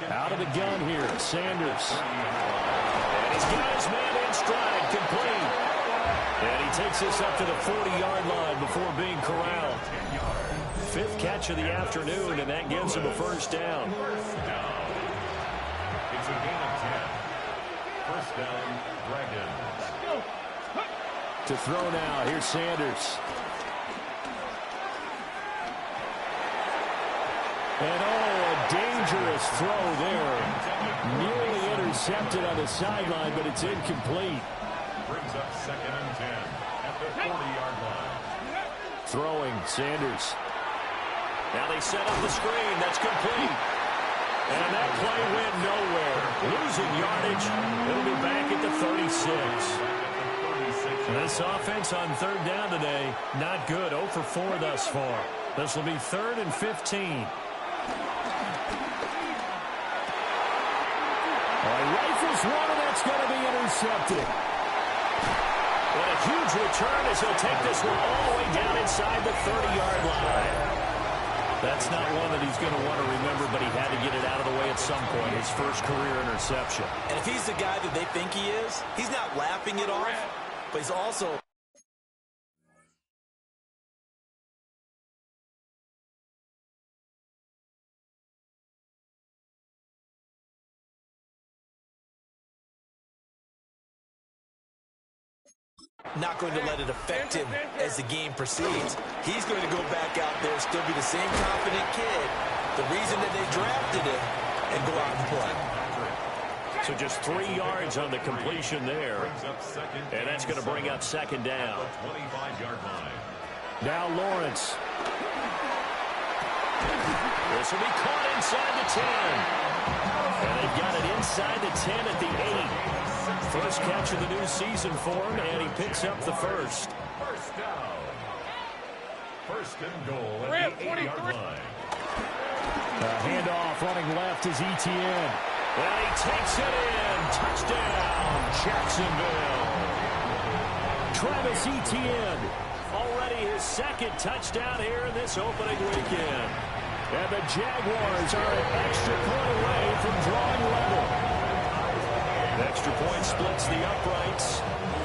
Out of the gun here, Sanders. And he's got his man in stride, complete. And he takes this up to the 40-yard line before being corralled. 5th catch of the afternoon, and that gives him a first down. It's a gain of 10. First down, Dragons. To throw now, here's Sanders. And a dangerous throw there. Nearly intercepted on the sideline, but it's incomplete. Brings up 2nd and 10 at the 40-yard line. Throwing, Sanders. Now they set up the screen. That's complete. And that play went nowhere. Losing yardage. It'll be back at the 36. This offense on 3rd down today, not good. 0 for 4 thus far. This will be 3rd and 15. Rifles one, and that's going to be intercepted. What a huge return as he'll take this one all the way down inside the 30-yard line. That's not one that he's going to want to remember, but he had to get it out of the way at some point. His first career interception. And if he's the guy that they think he is, he's not laughing it off, but he's also... not going to let it affect him as the game proceeds. He's going to go back out there, still be the same confident kid, the reason that they drafted him, and go out and play. So just 3 yards on the completion there. And that's going to bring up 2nd down. 25-yard line. Now Lawrence. This will be caught inside the 10. And they've got it inside the 10 at the 8. First catch of the new season for him, and he picks up the first. First down. First and goal at the 8-yard line. handoff running left is Etienne. And he takes it in. Touchdown, Jacksonville. Travis Etienne, already his second touchdown here in this opening weekend. And the Jaguars are an extra point away from drawing level. An extra point splits the uprights.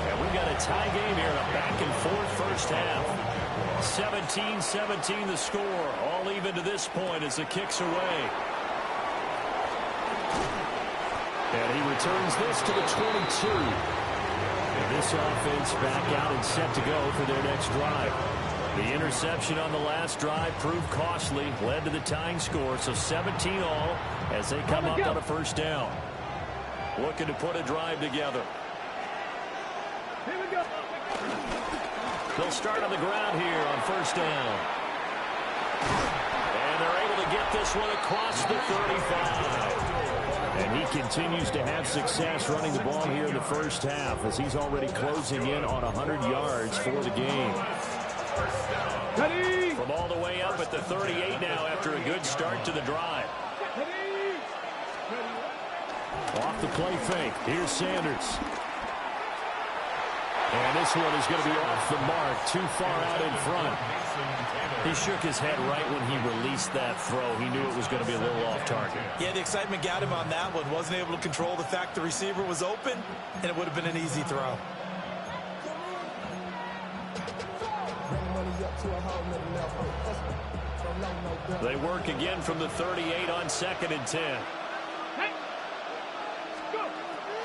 And we've got a tie game here, a back-and-forth first half. 17-17 the score. All even to this point as the kick's away. And he returns this to the 22. And this offense back out and set to go for their next drive. The interception on the last drive proved costly, led to the tying score, so 17 all as they come up on a first down. Looking to put a drive together. Here we go. They'll start on the ground here on first down. And they're able to get this one across the 35. And he continues to have success running the ball here in the first half as he's already closing in on 100 yards for the game. Ready. From all the way up at the 38 now after a good start to the drive. Ready. Off the play fake. Here's Sanders. And this one is going to be off the mark, too far out in front. He shook his head right when he released that throw. He knew it was going to be a little off target. Yeah, the excitement got him on that one. Wasn't able to control the fact the receiver was open, and it would have been an easy throw. They work again from the 38 on 2nd and 10.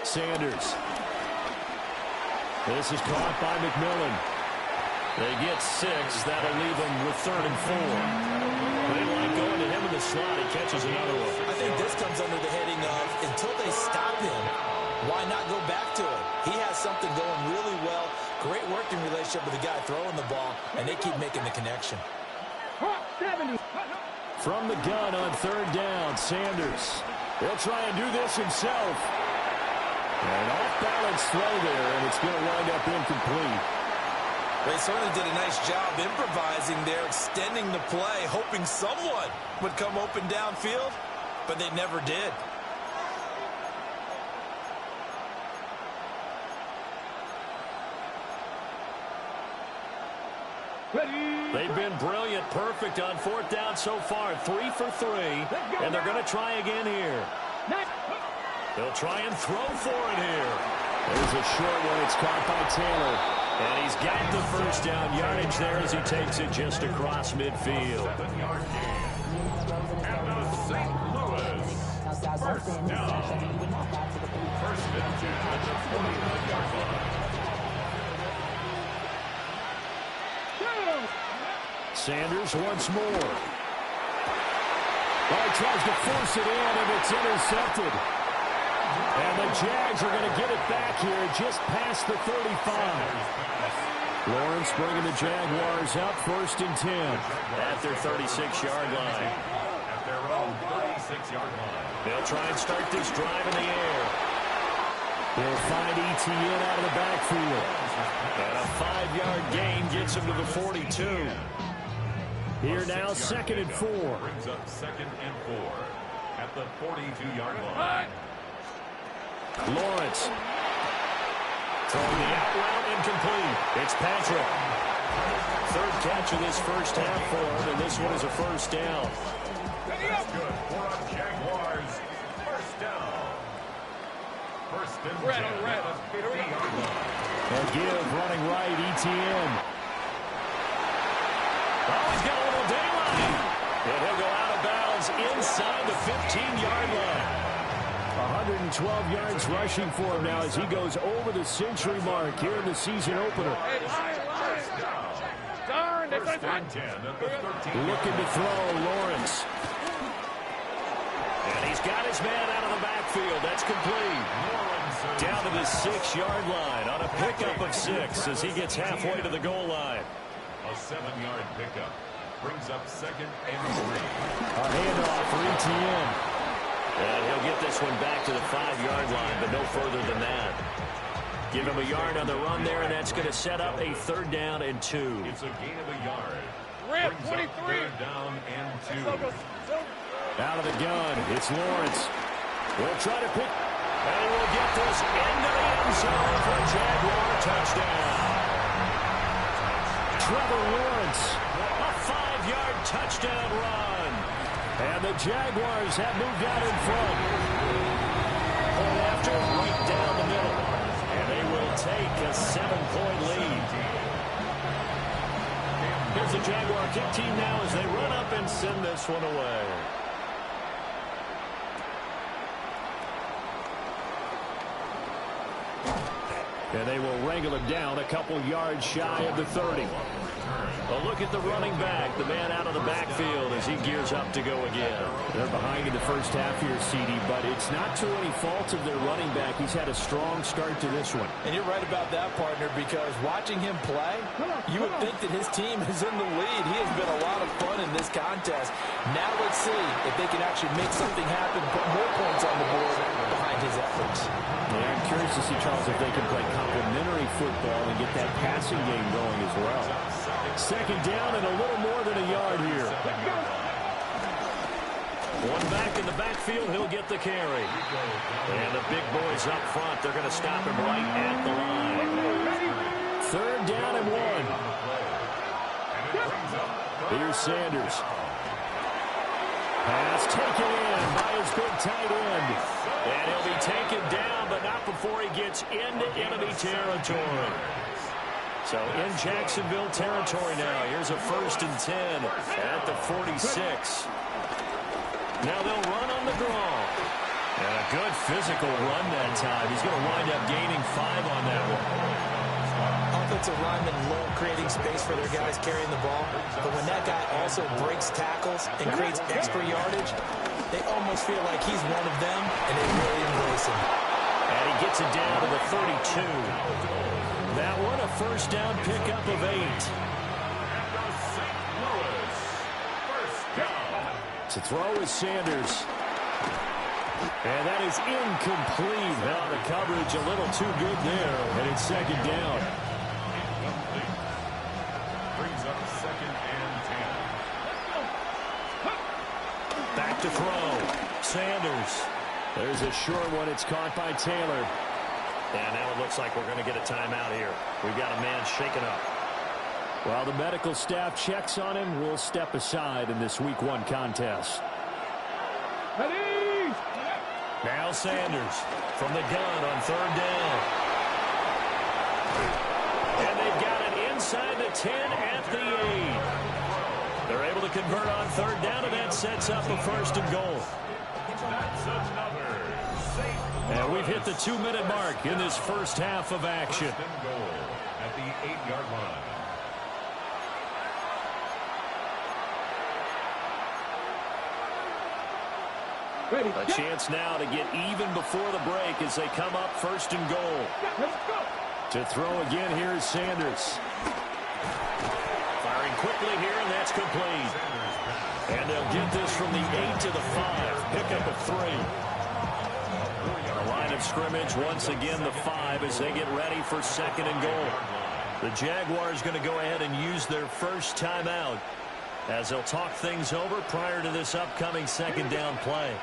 Sanders. This is caught by McMillan. They get 6. That'll leave them with 3rd and 4. They like going to him in the slot. He catches another one. I think this comes under the heading of until they stop him, why not go back to it? He has something going really well. Great working relationship with the guy throwing the ball, and they keep making the connection. 70. From the gun on 3rd down, Sanders. He'll try and do this himself. An off-balance throw there, and it's going to wind up incomplete. They certainly did a nice job improvising there, extending the play, hoping someone would come open downfield, but they never did. Ready. They've been brilliant, perfect on 4th down so far. 3 for 3, and they're going to try again here. They'll try and throw for it here. There's a short one. It's caught by Taylor. And he's got the first down yardage there as he takes it just across midfield. 7-yard gain. And the St. Louis first down. First and 10 at the 49-yard line. Sanders once more. Oh, he tries to force it in, and it's intercepted. And the Jags are going to get it back here just past the 35. Lawrence bringing the Jaguars up 1st and 10. At their 36-yard line. At their own 36-yard line. They'll try and start this drive in the air. They'll find Etienne out of the backfield. And a 5-yard gain gets him to the 42. Here now, 2nd and 4. Brings up 2nd and 4 at the 42-yard line. Lawrence. Throwing the out route incomplete. It's Patrick. 3rd catch of this first half for him, and this one is a first down. That's good for a Jaguars. First down. First and 10 at the 50-yard line. And give running right, Etienne. Oh, he's got a little daylight. And he'll go out of bounds inside the 15-yard line. 112 yards rushing for him now as he goes over the century mark here in the season opener. First and 10 at the 13. Looking to throw, Lawrence. And he's got his man out of the backfield. That's complete. Down to the 6-yard line on a pickup of 6 as he gets halfway to the goal line. A 7-yard pickup brings up 2nd and 3. A handoff for Etienne. And he'll get this one back to the 5-yard line, but no further than that. Give him a yard on the run there, and that's going to set up a 3rd down and 2. It's a gain of a yard. Rip, Brings up 23. 3rd down and 2. Out of the gun, it's Lawrence. We'll try to pick, and we'll get this into the end zone for a Jaguar touchdown. Trevor Lawrence, a 5-yard touchdown run. And the Jaguars have moved out in front. Point after, right down the middle. And they will take a 7-point lead. Here's the Jaguar kick team now as they run up and send this one away. And they will wrangle him down a couple yards shy of the 30. A look at the running back, the man out of the backfield as he gears up to go again. They're behind in the first half here, CD, but it's not to any fault of their running back. He's had a strong start to this one. And you're right about that, partner, because watching him play, you would think that his team is in the lead. He has been a lot of fun in this contest. Now let's see if they can actually make something happen, put more points on the board behind his efforts. Yeah, I'm curious to see, Charles, if they can play complementary football and get that passing game going as well. Second down and a little more than a yard here. One back in the backfield, he'll get the carry. And the big boys up front, they're going to stop him right at the line. Third down and 1. Here's Sanders. Pass taken in by his big tight end. And he'll be taken down, but not before he gets into enemy territory. So in Jacksonville territory now. Here's a 1st and 10 at the 46. Now they'll run on the draw. And a good physical run that time. He's going to wind up gaining 5 on that one. Offensive linemen love creating space for their guys carrying the ball. But when that guy also breaks tackles and creates extra yardage, they almost feel like he's one of them, and they really embrace him. And he gets it down to the 32. That one, a first down pickup of 8. To throw is Sanders. And that is incomplete. Now the coverage a little too good there, and it's second down. Brings up 2nd and 10. Back to throw. Sanders. There's a short one. It's caught by Taylor. And now it looks like we're going to get a timeout here. We've got a man shaken up. While the medical staff checks on him, we'll step aside in this Week 1 contest. Ready? Now Sanders from the gun on 3rd down. And they've got it inside the 10 at the 8. They're able to convert on 3rd down, and that sets up a 1st and goal. That's another safe. And we've hit the 2-minute mark in this first half of action. 1st and goal at the 8-yard line. Ready? A chance now to get even before the break as they come up 1st and goal. Let's go. To throw again, here's Sanders. Firing quickly here, and that's complete. And they'll get this from the 8 to the 5. Pickup of 3. The line of scrimmage, once again, the 5 as they get ready for 2nd and goal. The Jaguars going to go ahead and use their first timeout as they'll talk things over prior to this upcoming 2nd down play.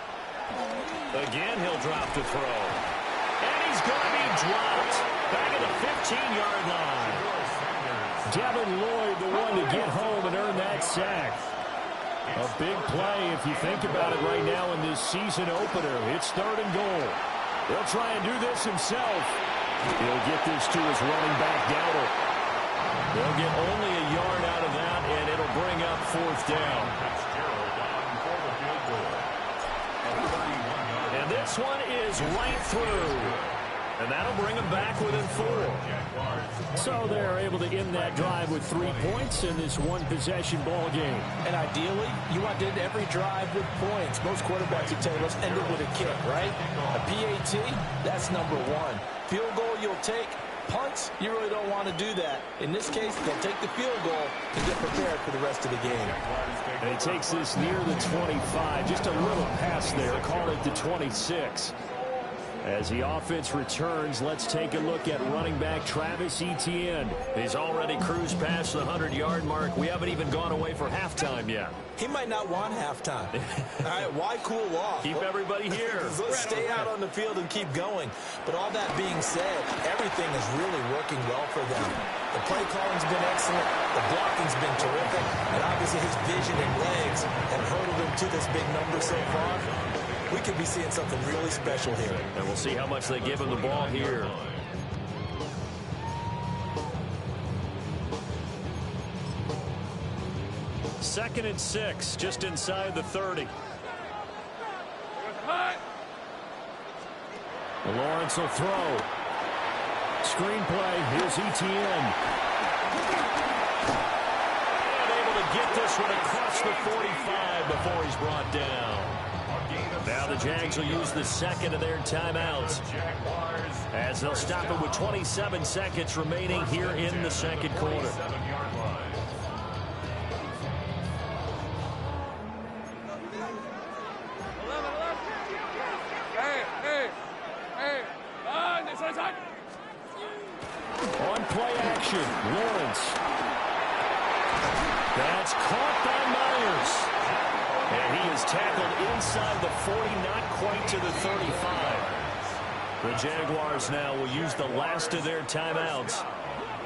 Again, he'll drop to throw. And he's going to be dropped back at the 15-yard line. Devin Lloyd, the one to get home and earn that sack. A big play if you think about it right now in this season opener. It's 3rd and goal. He'll try and do this himself. He'll get this to his running back, Dowdle. They'll get only a yard out of that, and it'll bring up 4th down. And this one is right through. And that'll bring them back within 4. So they're able to end that drive with 3 points in this one-possession ball game. And ideally, you want to end every drive with points. Most quarterbacks would tell you, let's end it with a kick, right? A PAT, that's number 1. Field goal you'll take. Punts, you really don't want to do that. In this case, they'll take the field goal and get prepared for the rest of the game. And he takes this near the 25. Just a little pass there. Call it the 26. As the offense returns, let's take a look at running back Travis Etienne. He's already cruised past the 100-yard mark. We haven't even gone away for halftime yet. He might not want halftime. All right, why cool off? Keep everybody here. Let's stay out on the field and keep going. But all that being said, everything is really working well for them. The play calling's been excellent. The blocking's been terrific. And obviously his vision and legs have hurdled him to this big number so far. We could be seeing something really special here. And we'll see how much they give him the ball here. Second and 6, just inside the 30. Lawrence will throw. Screenplay, here's Etienne. And able to get this one across the 45 before he's brought down. Now the Jags will use the second of their timeouts as they'll stop it with 27 seconds remaining here in the second quarter. On play action, Lawrence. That's caught by Myers. And he is tackled inside the 40, not quite to the 35. The Jaguars now will use the last of their timeouts.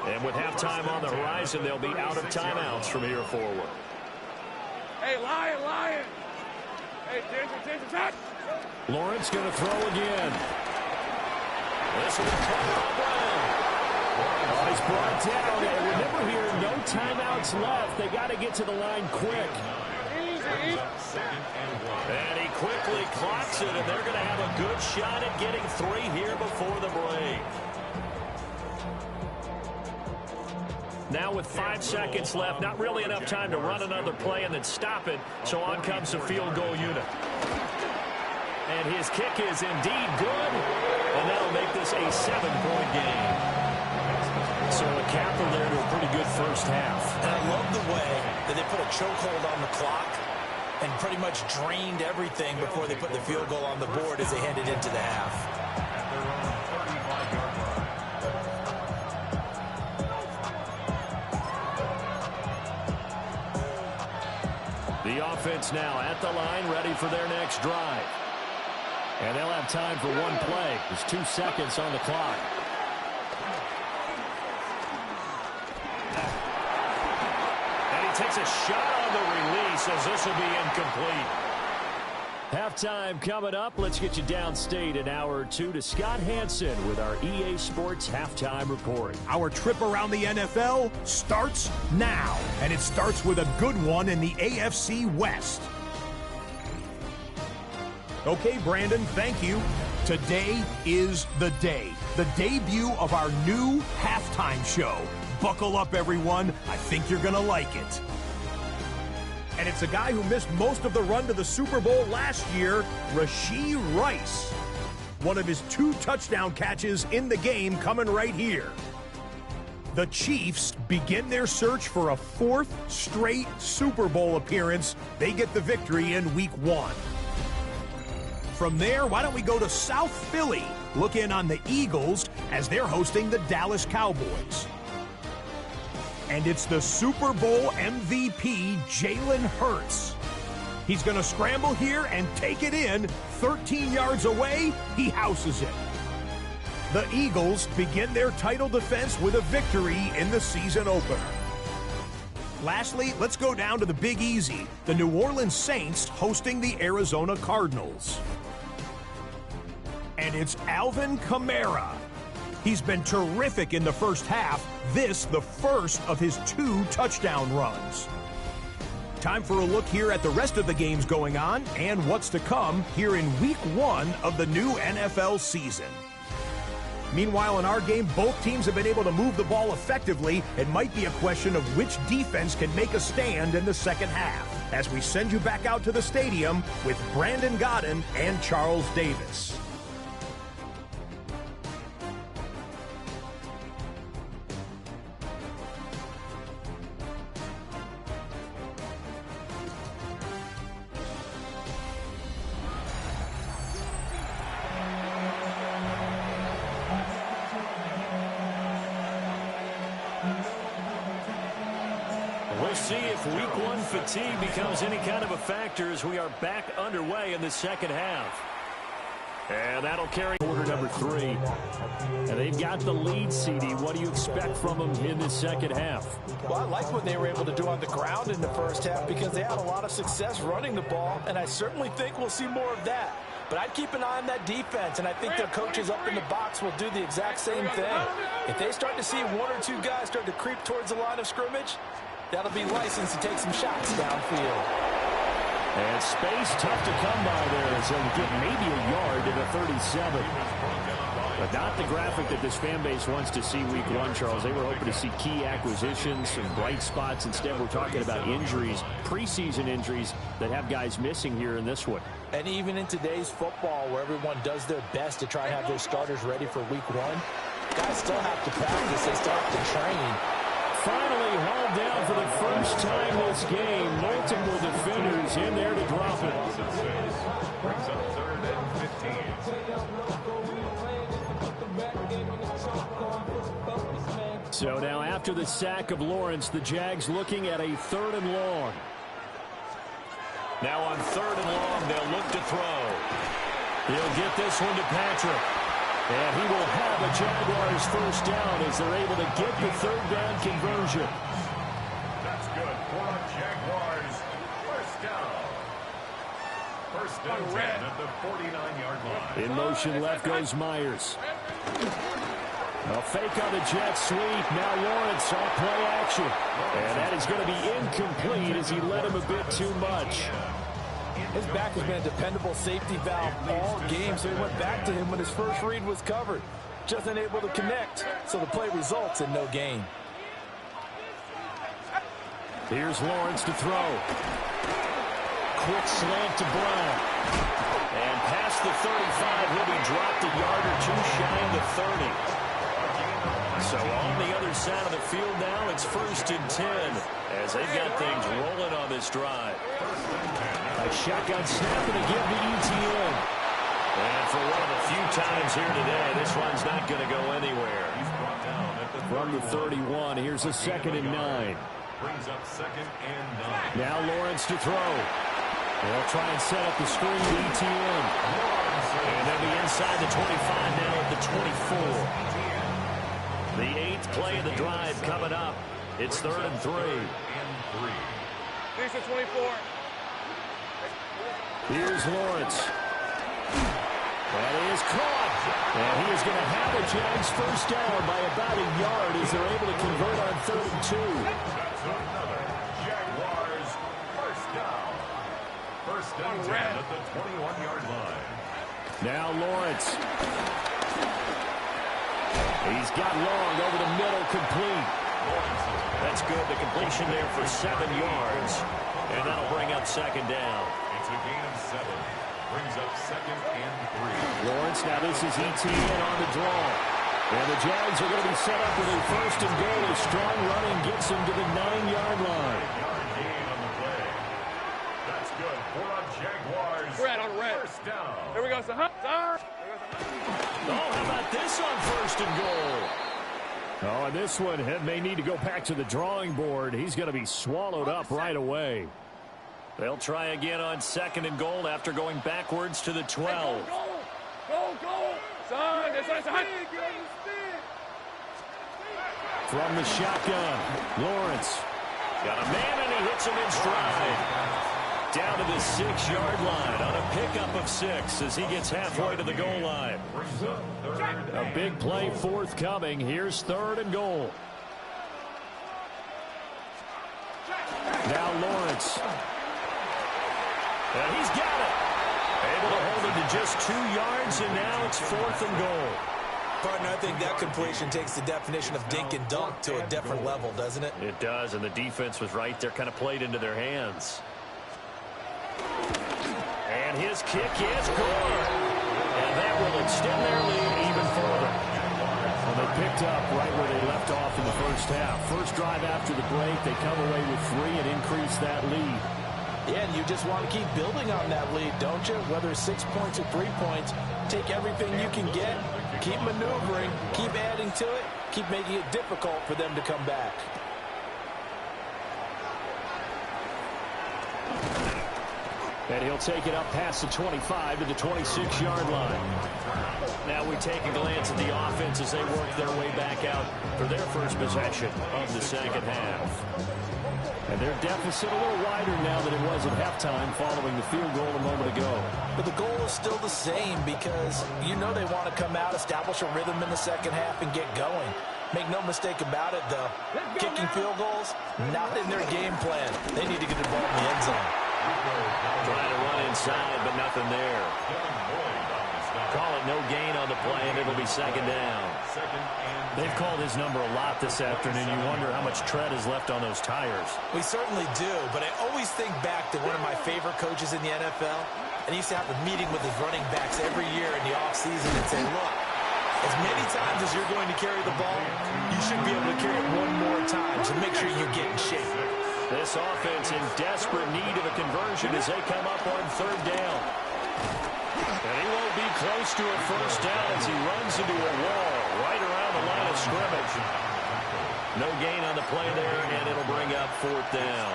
And with halftime on the horizon, they'll be out of timeouts from here forward. Hey, Lion! Hey, attention, touch! Lawrence going to throw again. This one caught by Brown. Oh, he's brought down. And remember here, no timeouts left. They got to get to the line quick. And he quickly clocks it, and they're going to have a good shot at getting 3 here before the break. Now with 5 seconds left, not really enough time to run another play and then stop it, so on comes the field goal unit. And his kick is indeed good, and that'll make this a 7-point game. So a capper there to a pretty good first half. And I love the way that they put a chokehold on the clock and pretty much drained everything before they put the field goal on the board as they headed into the half. The offense now at the line, ready for their next drive. And they'll have time for one play. There's 2 seconds on the clock. Takes a shot on the release as this will be incomplete. Halftime coming up. Let's get you downstate an hour or two to Scott Hansen with our EA Sports Halftime Report. Our trip around the NFL starts now, and it starts with a good one in the AFC West. Okay, Brandon, thank you. Today is the day, the debut of our new halftime show. Buckle up, everyone. I think you're going to like it. And it's a guy who missed most of the run to the Super Bowl last year, Rashee Rice. One of his 2 touchdown catches in the game coming right here. The Chiefs begin their search for a 4th straight Super Bowl appearance. They get the victory in Week 1. From there, why don't we go to South Philly, look in on the Eagles as they're hosting the Dallas Cowboys. And it's the Super Bowl MVP, Jalen Hurts. He's going to scramble here and take it in. 13 yards away, he houses it. The Eagles begin their title defense with a victory in the season opener. Lastly, let's go down to the Big Easy, the New Orleans Saints hosting the Arizona Cardinals. And it's Alvin Kamara. He's been terrific in the first half. This, the first of his 2 touchdown runs. Time for a look here at the rest of the games going on and what's to come here in Week 1 of the new NFL season. Meanwhile, in our game, both teams have been able to move the ball effectively. It might be a question of which defense can make a stand in the second half, as we send you back out to the stadium with Brandon Godden and Charles Davis. see if week one fatigue becomes any kind of a factor as we are back underway in the second half. And that'll carry quarter number 3. And they've got the lead, CD. What do you expect from them in the second half? Well, I like what they were able to do on the ground in the first half because they had a lot of success running the ball, and I certainly think we'll see more of that. But I'd keep an eye on that defense, and I think their coaches up in the box will do the exact same thing. If they start to see 1 or 2 guys start to creep towards the line of scrimmage, that'll be licensed to take some shots downfield. And space tough to come by there, so he'll get maybe a yard to the 37. But not the graphic that this fan base wants to see week one, Charles. They were hoping to see key acquisitions, some bright spots. Instead, we're talking about injuries, preseason injuries that have guys missing here in this one. And even in today's football, where everyone does their best to try and have their starters ready for week one, guys still have to practice. They still have to train. Finally hauled down for the first time this game. Multiple defenders in there to drop it. Brings up 3rd and 15. So now after the sack of Lawrence, the Jags looking at a 3rd and long. Now on 3rd and long, they'll look to throw. He'll get this one to Patrick. And he will have a Jaguars first down as they're able to get the 3rd down conversion. That's good for the Jaguars. First down. First down 10 at the 49-yard line. In motion left goes Myers. A fake on the jet sweep. Now Lawrence off play action. And that is going to be incomplete as he led him a bit too much. His back has been a dependable safety valve all game, so he went back to him when his first read was covered. Just unable to connect, so the play results in no gain. Here's Lawrence to throw. Quick slant to Brown. And past the 35, he'll be dropped a yard or 2 shy of the 30. So on the other side of the field now, it's 1st and 10 as they've got things rolling on this drive. A shotgun snap and a give to ETN. And for one of the few times here today, this one's not going to go anywhere. From the 31, here's a 2nd and 9. Brings up 2nd and 9. Now Lawrence to throw. They'll try and set up the screen to ETN. And they'll be inside the 25 now at the 24. The 8th play of the drive coming up. It's 3rd and 3. Here's the 24. Here's Lawrence. That is caught. And he is going to have a Jags first down by about a yard as they're able to convert on 3rd and 2. That's another Jaguars first down. First and 10 at the 21-yard line. Now Lawrence. He's got long over the middle, complete. That's good. The completion there for 7 yards. And that'll bring up 2nd down. It's a gain of 7. Brings up 2nd and 3. Lawrence, now this is ETN on the draw. And the Jags are going to be set up with a 1st and goal. A strong running gets them to the 9-yard line. 9-yard gain on the play. That's good for a Jaguars. Red on red. First down. Here we go, son. Oh, how about this on 1st and goal? Oh, and this one may need to go back to the drawing board. He's going to be swallowed up right away. They'll try again on 2nd and goal after going backwards to the 12. Go, son. From the shotgun, Lawrence got a man and he hits him in stride. Down to the 6-yard line on a pickup of 6 as he gets halfway to the goal line. A big play forthcoming. Here's 3rd and goal. Now Lawrence. And he's got it. Able to hold it to just 2 yards, and now it's 4th and goal. Partner, I think that completion takes the definition of dink and dunk to a different level, doesn't it? It does, and the defense was right there, kind of played into their hands. And his kick is good. And that will extend their lead even further. Well, they picked up right where they left off in the first half. First drive after the break, they come away with 3 and increase that lead. Yeah, and you just want to keep building on that lead, don't you? Whether it's 6 points or 3 points, take everything you can get, keep maneuvering, keep adding to it, keep making it difficult for them to come back. And he'll take it up past the 25 to the 26-yard line. Now we take a glance at the offense as they work their way back out for their first possession of the second half. And their deficit a little wider now than it was at halftime following the field goal a moment ago. But the goal is still the same because you know they want to come out, establish a rhythm in the second half, and get going. Make no mistake about it, though. Kicking field goals, not in their game plan. They need to get the ball in the end zone. Trying to run inside, but nothing there. Call it no gain on the play, and it'll be second down. They've called his number a lot this afternoon. You wonder how much tread is left on those tires. We certainly do, but I always think back to one of my favorite coaches in the NFL, and he used to have a meeting with his running backs every year in the offseason and say, look, as many times as you're going to carry the ball, you should be able to carry it one more time, so make sure you get in shape. This offense in desperate need of a conversion as they come up on third down. And he won't be close to a first down as he runs into a wall right around the line of scrimmage. No gain on the play there, and it'll bring up fourth down.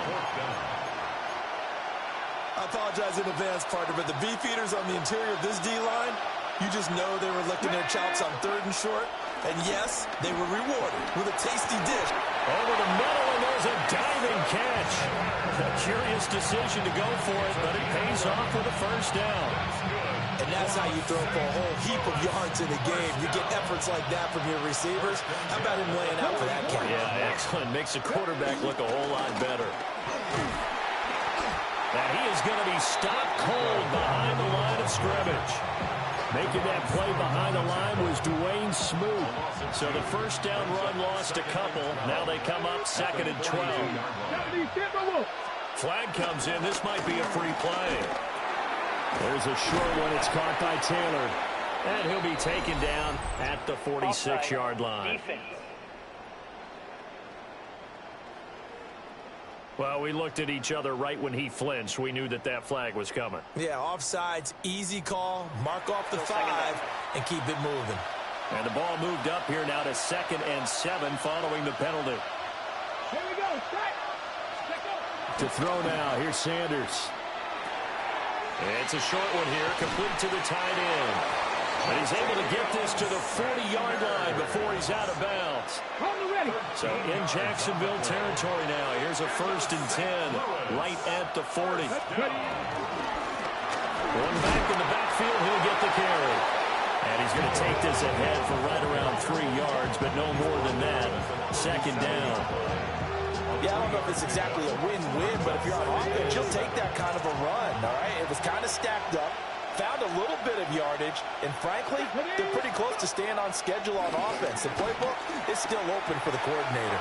I apologize in advance, partner, but the beefeaters on the interior of this D-line, you just know they were licking their chops on third and short. And yes, they were rewarded with a tasty dish. Over the middle, and there's a diving catch. A curious decision to go for it, but it pays off with a first down. And that's how you throw for a whole heap of yards in a game. You get efforts like that from your receivers. How about him laying out for that catch? Yeah, excellent. Makes the quarterback look a whole lot better. And he is going to be stopped cold behind the line of scrimmage. Making that play behind the line was Dwayne Smoot. So the first down run lost a couple. Now they come up second and 12. Flag comes in. This might be a free play. There's a short one. It's caught by Taylor. And he'll be taken down at the 46-yard line. Well, we looked at each other right when he flinched. We knew that that flag was coming. Yeah, offsides, easy call, mark off the 5, and keep it moving. And the ball moved up here now to 2nd and 7 following the penalty. Here we go, set. To throw now, here's Sanders. It's a short one here, complete to the tight end. And he's able to get this to the 40-yard line before he's out of bounds. So in Jacksonville territory now. Here's a 1st and 10 right at the 40. One back in the backfield, he'll get the carry. And he's going to take this ahead for right around 3 yards, but no more than that. 2nd down. Yeah, I don't know if it's exactly a win-win, but if you're on offense, you'll take that kind of a run, all right? It was kind of stacked up. Found a little bit of yardage, and frankly, they're pretty close to staying on schedule on offense. The playbook is still open for the coordinator.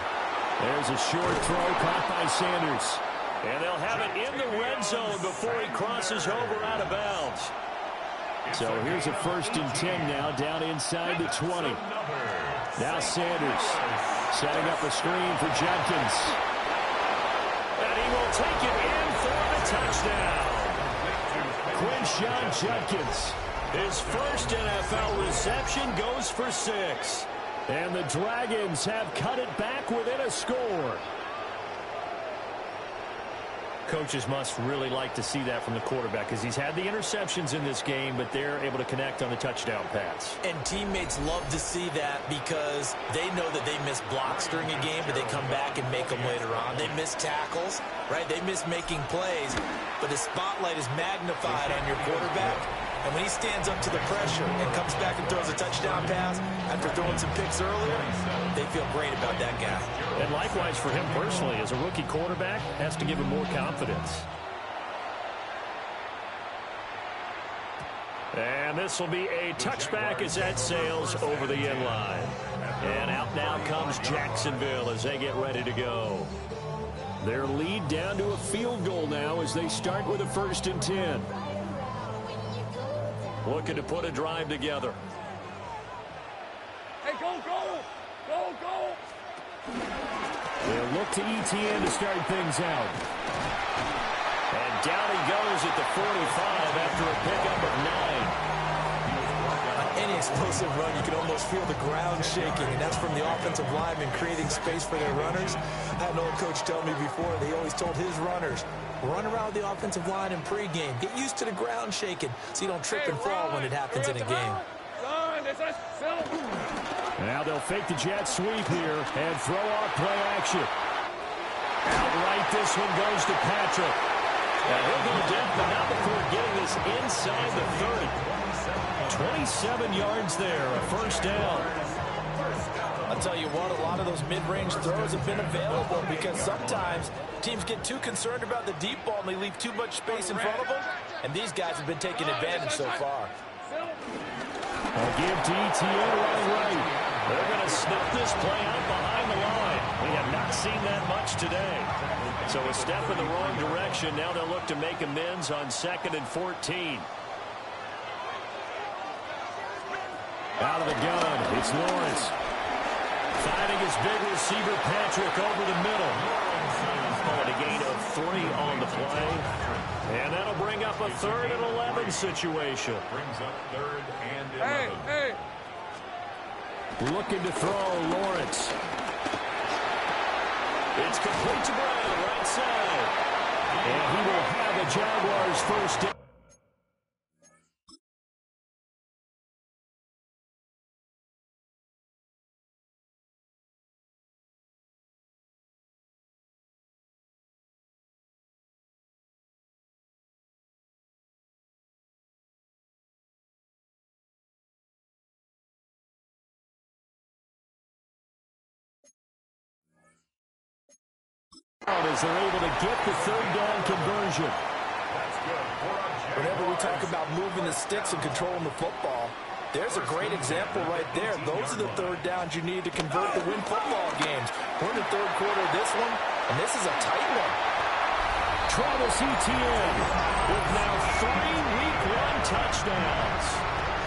There's a short throw caught by Sanders. And they'll have it in the red zone before he crosses over out of bounds. So here's a 1st and 10 now down inside the 20. Now Sanders setting up a screen for Judkins. And he will take it in for the touchdown. Quinshon Judkins, his first NFL reception, goes for 6. And the Dragons have cut it back within a score. Coaches must really like to see that from the quarterback because he's had the interceptions in this game, but they're able to connect on the touchdown pass. And teammates love to see that because they know that they miss blocks during a game, but they come back and make them later on. They miss tackles, right? They miss making plays, but the spotlight is magnified on your quarterback. And when he stands up to the pressure and comes back and throws a touchdown pass after throwing some picks earlier, they feel great about that guy. And likewise for him personally, as a rookie quarterback, has to give him more confidence. And this will be a touchback as that sails over the end line. And out now comes Jacksonville as they get ready to go. Their lead down to a field goal now as they start with a 1st and 10. Looking to put a drive together. Hey, go, go! Go, go! They'll look to ETN to start things out. And down he goes at the 45 after a pickup of 9. On any explosive run, you can almost feel the ground shaking, and that's from the offensive linemen creating space for their runners. I had an old coach tell me before, they always told his runners, Run around the offensive line in pregame. Get used to the ground shaking so you don't trip and fall when it happens in a game. Now they'll fake the jet sweep here and throw off play action. Outright, this one goes to Patrick. Now he'll go down, but not before getting this inside the 30. 27 yards there, a first down. I'll tell you what, a lot of those mid-range throws have been available because sometimes teams get too concerned about the deep ball and they leave too much space in front of them, and these guys have been taking advantage so far. I'll give to ETN right. They're going to snuff this play out behind the line. We have not seen that much today. So a step in the wrong direction. Now they'll look to make amends on 2nd and 14. Out of the gun, it's Lawrence. Finding his big receiver, Patrick, over the middle. And a gain of 3 on the play. And that'll bring up a 3rd and 11 situation. Brings up 3rd and 11. Looking to throw, Lawrence. It's complete to Brown, right side. And he will have the Jaguars first down. As they're able to get the 3rd down conversion. Whenever we talk about moving the sticks and controlling the football, there's a great example right there. Those are the 3rd downs you need to convert to win football games. We're in the 3rd quarter of this one, and this is a tight one. Travis Etienne with now 3 Week 1 touchdowns.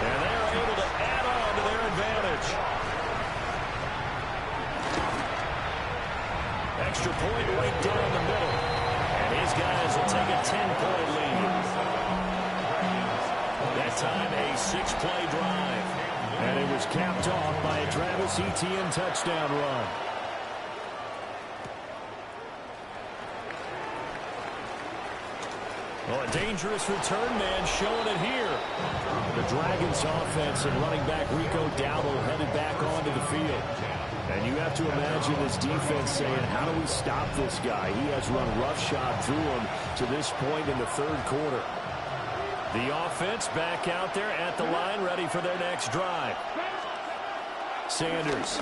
And they are able to add on to their advantage. Extra point right down the middle. And these guys will take a 10-point lead. That time a 6-play drive. And it was capped off by a Travis Etienne touchdown run. Oh, a dangerous return man showing it here. The Dragons offense and running back Rico Dowdle headed back onto the field. And you have to imagine this defense saying, how do we stop this guy? He has run roughshod through him to this point in the 3rd quarter. The offense back out there at the line, ready for their next drive. Sanders,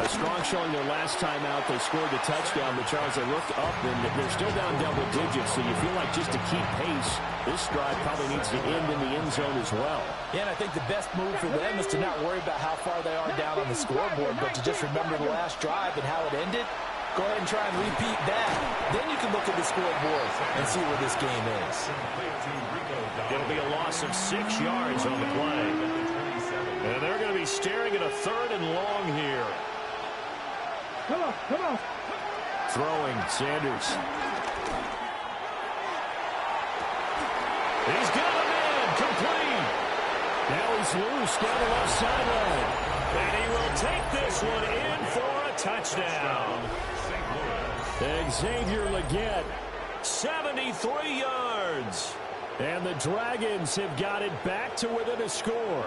a strong showing their last time out. They scored the touchdown, but Charles, they looked up, and they're still down double digits, so you feel like just to keep pace, this drive probably needs to end in the end zone as well. Yeah, and I think the best move for them is to not worry about how far they are down on the scoreboard, but to just remember the last drive and how it ended. Go ahead and try and repeat that. Then you can look at the scoreboard and see where this game is. It'll be a loss of 6 yards on the play. And they're going to be staring at a 3rd and long here. Come on. Throwing, Sanders. He's got him in, complete. Now he's loose down the left sideline. And he will take this one in for a touchdown. Xavier Legette. 73 yards. And the Dragons have got it back to within a score.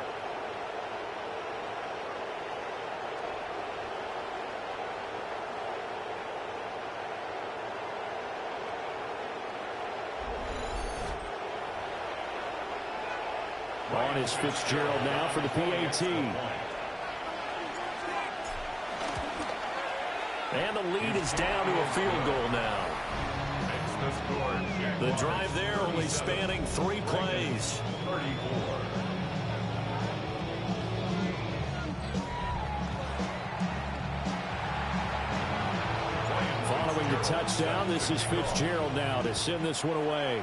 On is Fitzgerald now for the PAT. And the lead is down to a field goal now. The drive there only spanning 3 plays. 34. Following the touchdown, this is Fitzgerald now to send this one away.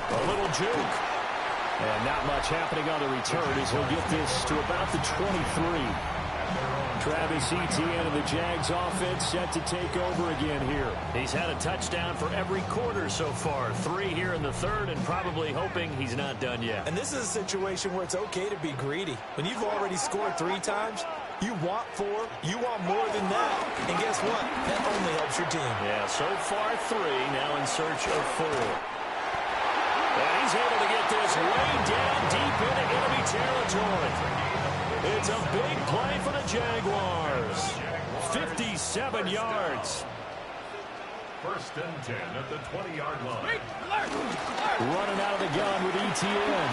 A little juke. And not much happening on the return as he'll get this to about the 23. Travis Etienne and the Jags offense set to take over again here. He's had a touchdown for every quarter so far. 3 here in the 3rd and probably hoping he's not done yet. And this is a situation where it's okay to be greedy. When you've already scored 3 times, You want 4, you want more than that. And guess what? That only helps your team. Yeah, so far 3, now in search of 4. And he's able to get this way down deep into enemy territory. It's a big play for the Jaguars. 57 yards. First and 10 at the 20-yard line. Running out of the gun with ETN.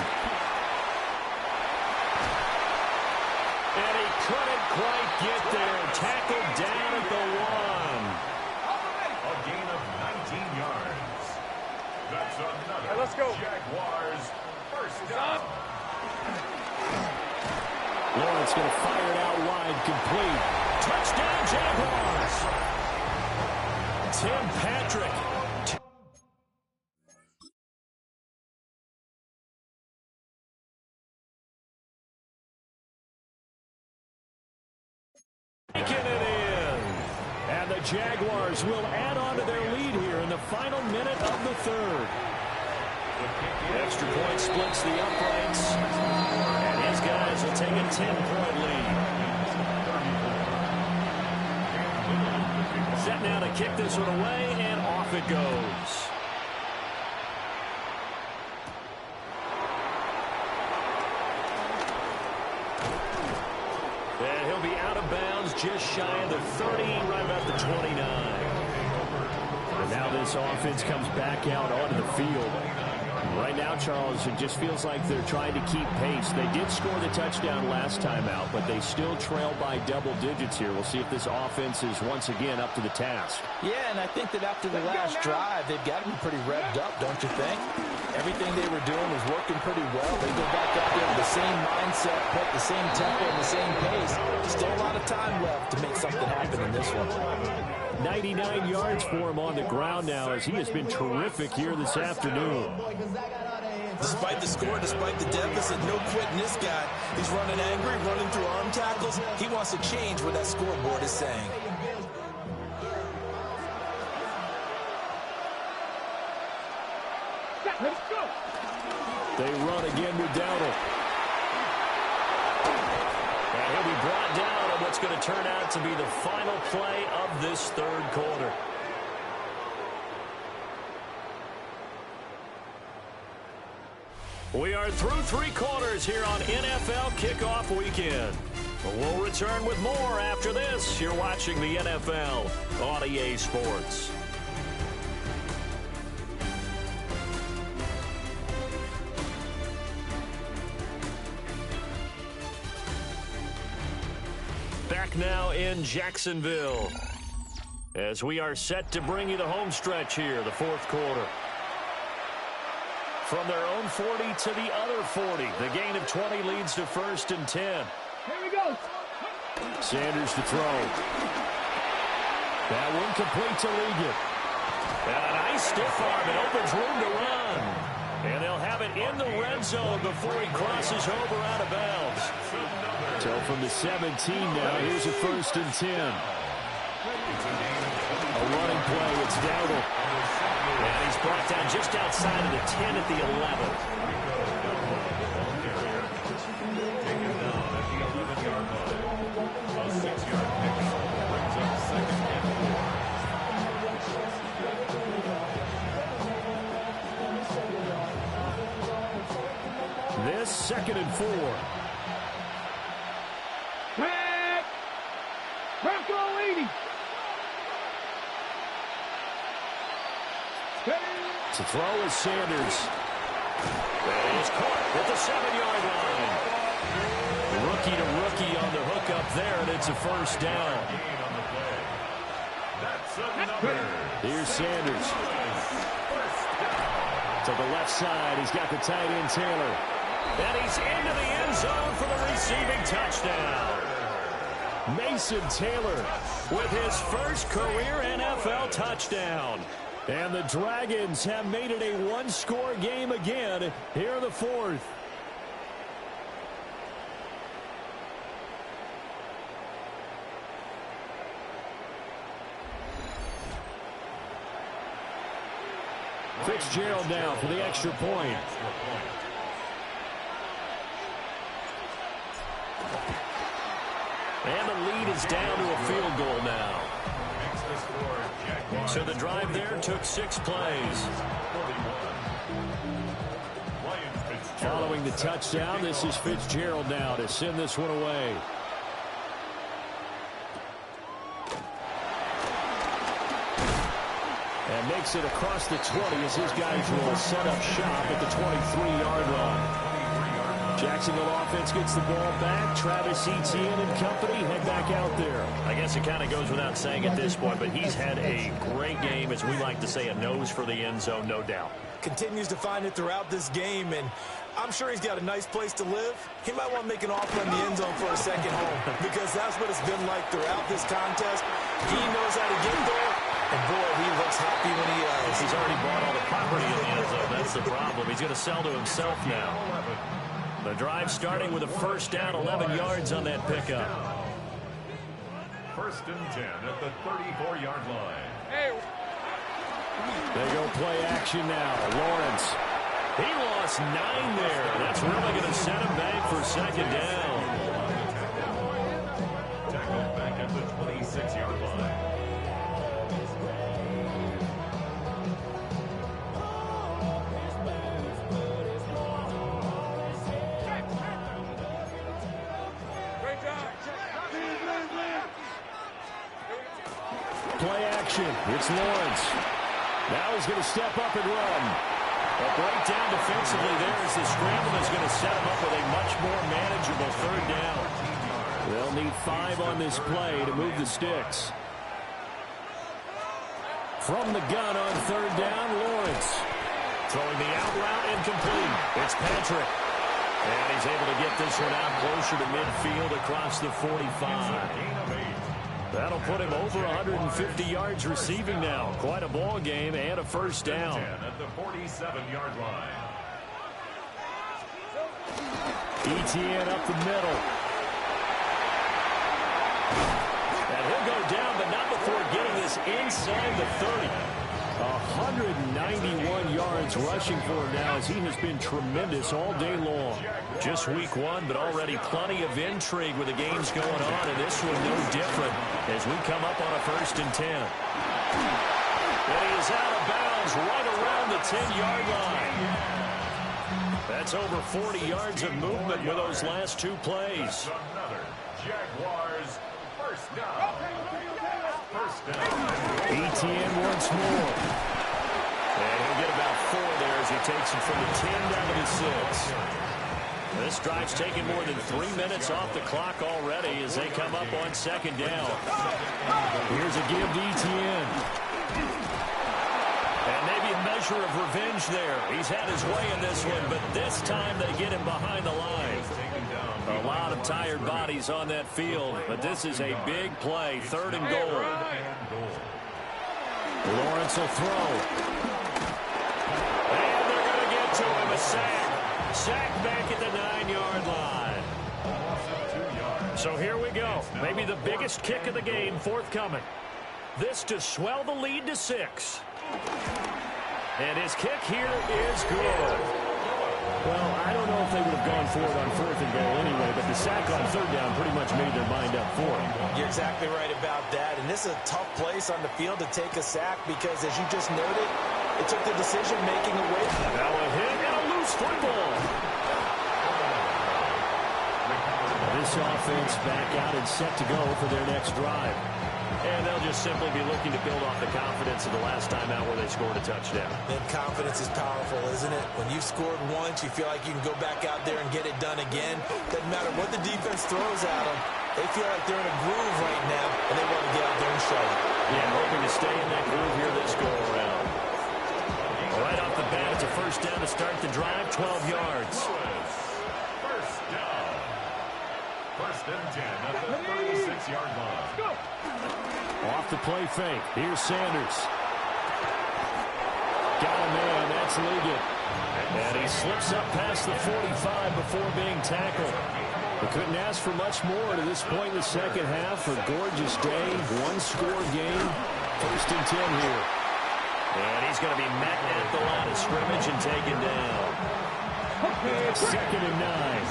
And he couldn't quite get there. Tackled down at the 1. A gain of 19 yards. That's another Let's go. Jaguars first down. Lawrence going to fire it out wide, complete. Touchdown, Jaguars. Tim Patrick. Taking it in. And the Jaguars will add on to their lead here in the final minute of the 3rd. The extra point splits the uprights. And his guys will take a 10-point lead. Set now to kick this one away, and off it goes. And he'll be out of bounds just shy of the 30, right about the 29. And now this offense comes back out onto the field. Right now, Charles, it just feels like they're trying to keep pace. They did score the touchdown last time out, but they still trail by double digits here. We'll see if this offense is once again up to the task. Yeah, and I think that after the last drive, they've got to be pretty revved up, don't you think? Everything they were doing was working pretty well. They go back up there with the same mindset, put the same tempo and the same pace. Still a lot of time left to make something happen in this one. 99 yards for him on the ground now, as he has been terrific here this afternoon. Despite the score, despite the deficit, no quitting this guy. He's running angry, running through arm tackles. He wants to change what that scoreboard is saying. Let's go. They run again with Dowdle. And he'll be brought down on what's going to turn out to be the final play of this 3rd quarter. We are through 3 quarters here on NFL Kickoff Weekend. We'll return with more after this. You're watching the NFL on EA Sports. Back now in Jacksonville as we are set to bring you the home stretch here, the 4th quarter. From their own 40 to the other 40. The gain of 20 leads to 1st and 10. Here we go. Sanders to throw. That one complete to Ligon. And a nice stiff arm. It opens room to run. And they'll have it in the red zone before he crosses over out of bounds. So from the 17 now, here's a 1st and 10. A running play, it's Dowdle. And he's brought down just outside of the 10 at the 11. This 2nd and 4. Back. Bronco 80. To throw is Sanders. And he's caught at the 7-yard line. Rookie to rookie on the hook up there, and it's a 1st down. Here's Sanders. To the left side, he's got the tight end Taylor. And he's into the end zone for the receiving touchdown. Mason Taylor with his first career NFL touchdown. And the Dragons have made it a one-score game again here in the 4th. Fitzgerald now for the extra point. And the lead is down to a field goal now. So the drive there took 6 plays. Following the touchdown, this is Fitzgerald now to send this one away. And makes it across the 20 as his guys will set up shop at the 23-yard line. Jacksonville offense gets the ball back. Travis Etienne and company head back out there. I guess it kind of goes without saying at this point, but he's had a great game, as we like to say, a nose for the end zone, no doubt. Continues to find it throughout this game, and I'm sure he's got a nice place to live. He might want to make an offer in the end zone for a second home, because that's what it's been like throughout this contest. He knows how to get there, and boy, he looks happy when he does. He's already bought all the property in the end zone. That's the problem. He's going to sell to himself now. The drive starting with a first down, 11 yards on that pickup. First and 10 at the 34-yard line. They go play action now. Lawrence. He lost 9 there. That's really going to set him back for second down. Tackled back at the 26-yard line. Play action. It's Lawrence. Now he's going to step up and run. A breakdown defensively there as the scramble is going to set him up with a much more manageable third down. They'll need 5 on this play to move the sticks. From the gun on third down, Lawrence. Throwing the out route incomplete. It's Patrick. And he's able to get this one out closer to midfield across the 45. That'll put him over 150 yards receiving now. Quite a ball game and a first down. At the 47-yard line. Etienne up the middle. And he'll go down, but not before getting this inside the 30. 191 yards rushing for him now, as he has been tremendous all day long. Just week 1, but already plenty of intrigue with the games going on, and this one no different as we come up on a first and 10. And he is out of bounds right around the 10-yard line. That's over 40 yards of movement with those last 2 plays. Another Jaguars first down. First down. Etienne once more. And he'll get about 4 there as he takes it from the 10 down to the 6. This drive's taken more than 3 minutes off the clock already as they come up on second down. Here's a give to Etienne. And maybe a measure of revenge there. He's had his way in this one, but this time they get him behind the line. A lot of tired bodies on that field, but this is a big play. 3rd and goal. Lawrence will throw. And they're going to get to him. A sack. Sack back at the 9-yard line. So here we go. Maybe the biggest kick of the game forthcoming. This to swell the lead to 6. And his kick here is good. Well, I don't know if they would have gone for it on 4th and goal anyway, but the sack on 3rd down pretty much made their mind up for it. You're exactly right about that, and this is a tough place on the field to take a sack because, as you just noted, it took the decision-making away. Now a hit and a loose football. This offense back out and set to go for their next drive. And they'll just simply be looking to build off the confidence of the last time out where they scored a touchdown. And confidence is powerful, isn't it? When you've scored once, you feel like you can go back out there and get it done again. Doesn't matter what the defense throws at them. They feel like they're in a groove right now, and they want to get out there and show it. Yeah, hoping to stay in that groove here this go-around. Right off the bat, it's a first down to start the drive, 12 yards. First down. First and 10 at the 36-yard line. Go. Off the play fake. Here's Sanders. Got a man. That's Liggett. And he slips up past the 45 before being tackled. We couldn't ask for much more to this point in the second half. A gorgeous day. 1-score game. First and 10 here. And he's going to be met at the line of scrimmage and taken down. Second and 9.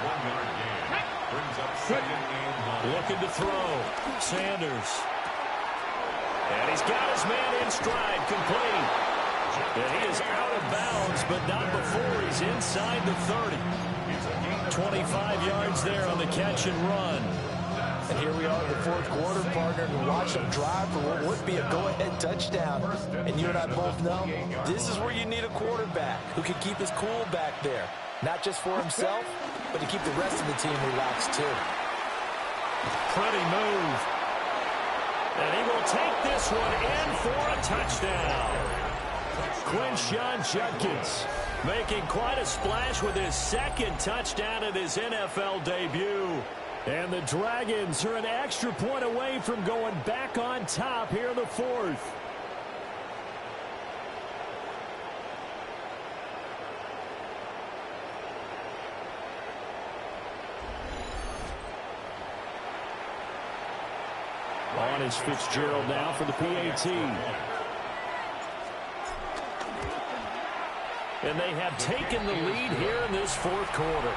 1-yard gain. Brings up second and 9. Looking to throw. Sanders. And he's got his man in stride, complete. And he is out of bounds, but not before he's inside the 30. 25 yards there on the catch and run. And here we are in the fourth quarter, partner, and watch them drive for what would be a go-ahead touchdown. And you and I both know this is where you need a quarterback who can keep his cool back there. Not just for himself, but to keep the rest of the team relaxed too. Pretty move. And he will take this one in for a touchdown. Quinshawn Judkins making quite a splash with his second touchdown in his NFL debut. And the Dragons are an extra point away from going back on top here in the fourth. On is Fitzgerald now for the PAT. And they have taken the lead here in this fourth quarter.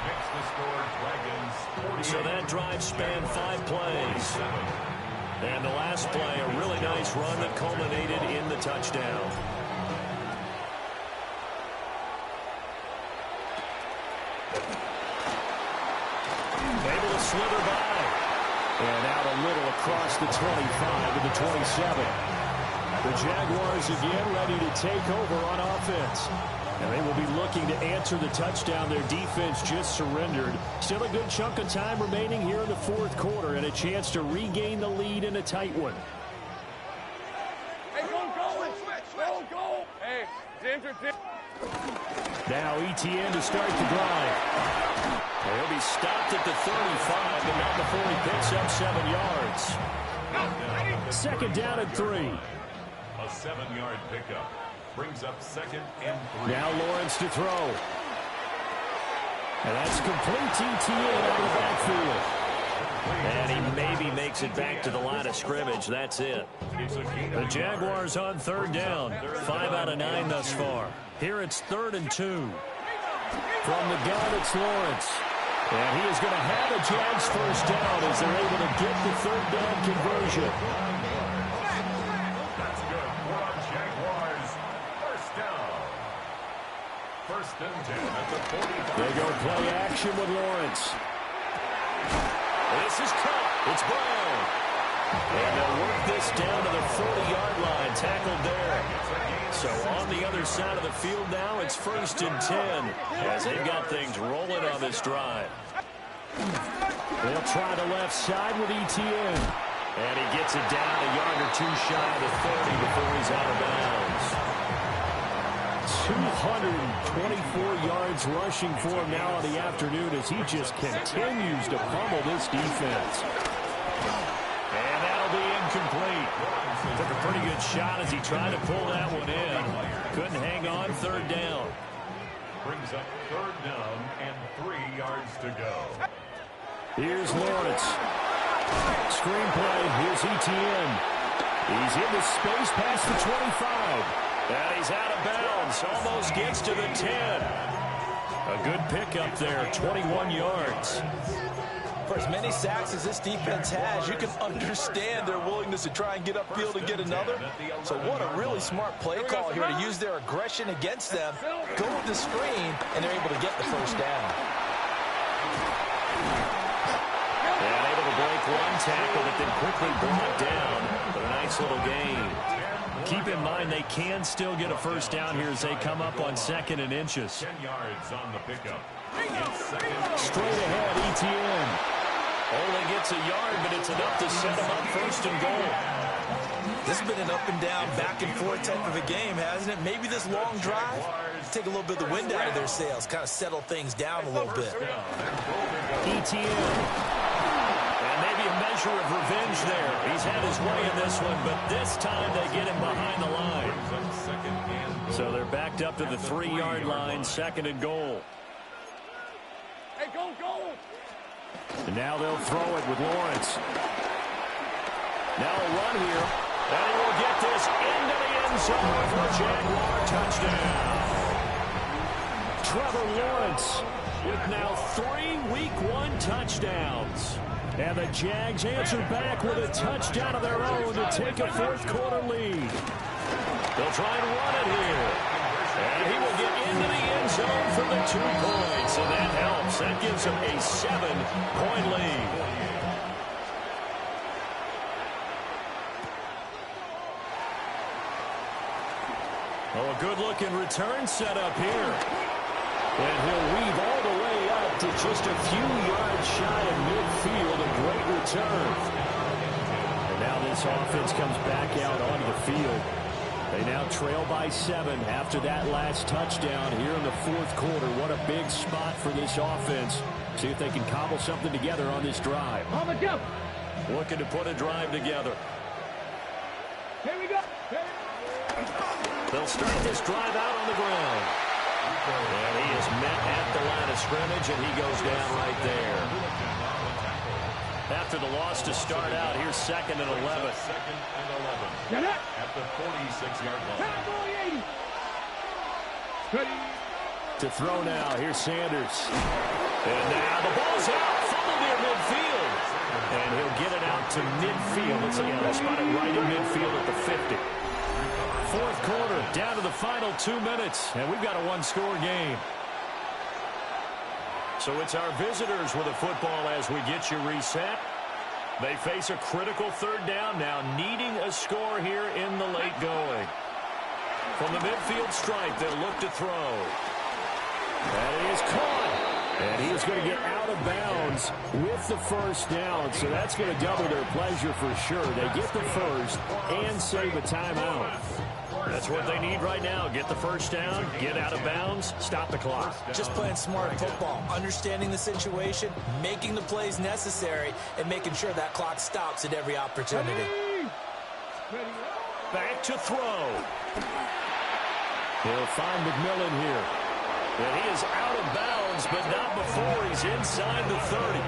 So that drive spanned 5 plays. And the last play, a really nice run that culminated in the touchdown. Able to slither by. And out a little across the 25 to the 27. The Jaguars again ready to take over on offense. And they will be looking to answer the touchdown their defense just surrendered. Still a good chunk of time remaining here in the fourth quarter and a chance to regain the lead in a tight one. Hey, go. Hey, James. Now Etienne to start the drive. He'll be stopped at the 35, but not before he picks up 7 yards. Second down and 3. A 7-yard pickup. Brings up second and 3. Now Lawrence to throw. And that's complete to Etienne out of the backfield. And he maybe makes it back to the line of scrimmage. That's it. The Jaguars on third down. 5 out of 9 thus far. Here it's 3rd and 2. From the gun, it's Lawrence. And he is going to have a Jags first down as they're able to get the third down conversion. That's good for our Jaguars. First down. First and 10 at the 45. They go play action with Lawrence. This is caught. It's Brown. And they'll work this down to the 40-yard line. Tackled there. So on the other side of the field now, it's 1st and 10 as they've got things rolling on this drive. They'll try the left side with Etienne. And he gets it down a yard or 2 shy of the 30 before he's out of bounds. 224 yards rushing for him now in the afternoon as he just continues to pummel this defense. And that'll be incomplete. Took a pretty good shot as he tried to pull that one in. Couldn't hang on. 3rd down. Brings up 3rd down and 3 yards to go. Here's Lawrence. Screenplay. Here's Etienne. He's in the space past the 25. And he's out of bounds. Almost gets to the 10. A good pickup there. 21 yards. For as many sacks as this defense has, you can understand their willingness to try and get upfield and get another. So what a really smart play call here to use their aggression against them, go with the screen, and they're able to get the first down. And able to break one tackle, but then quickly brought down. But a nice little gain. Keep in mind they can still get a first down here as they come up on 2nd and inches. 10 yards on the pickup. Straight ahead, Etienne. Only gets a yard, but it's enough to set him up 1st and goal. This has been an up and down, back and forth type of a game, hasn't it? Maybe this long drive, take a little bit of the wind out of their sails, kind of settle things down a little bit. Etienne. And maybe a measure of revenge there. He's had his way in this one, but this time they get him behind the line. So they're backed up to the 3-yard line, 2nd and goal. Hey, go. And now they'll throw it with Lawrence. Now a run here. And he will get this into the end zone for a Jaguar touchdown. Trevor Lawrence with now 3 Week 1 touchdowns. And the Jags answer back with a touchdown of their own to take a fourth-quarter lead. They'll try and run it here. And he will get into the end zone for the 2 points. And that helps. That gives him a 7-point lead. Oh, a good-looking return set up here. And he'll weave all the way up to just a few yards shy of midfield. A great return. And now this offense comes back out onto the field. They now trail by 7 after that last touchdown here in the fourth quarter. What a big spot for this offense. See if they can cobble something together on this drive. On the jump. Looking to put a drive together. Here we go. They'll start this drive out on the ground. And he is met at the line of scrimmage, and he goes down right there. After the loss to start out, here's 2nd and 11. Second and 11. Get it. At the 46-yard line. Cowboy 80. Ready. To throw now, here's Sanders. And now the ball's out. Fumble near midfield. And he'll get it out to midfield. They'll spot it right in midfield at the 50. Fourth quarter, down to the final 2 minutes. And we've got a one-score game. So it's our visitors with a football as we get you reset. They face a critical third down now, needing a score here in the late going. From the midfield stripe, they'll look to throw. And he is caught. And he is going to get out of bounds with the first down. So that's going to double their pleasure for sure. They get the first and save a timeout. That's what they need right now. Get the first down, get out of bounds, stop the clock. Just playing smart football, understanding the situation, making the plays necessary, and making sure that clock stops at every opportunity. Back to throw. He'll find McMillan here. And he is out of bounds, but not before he's inside the 30.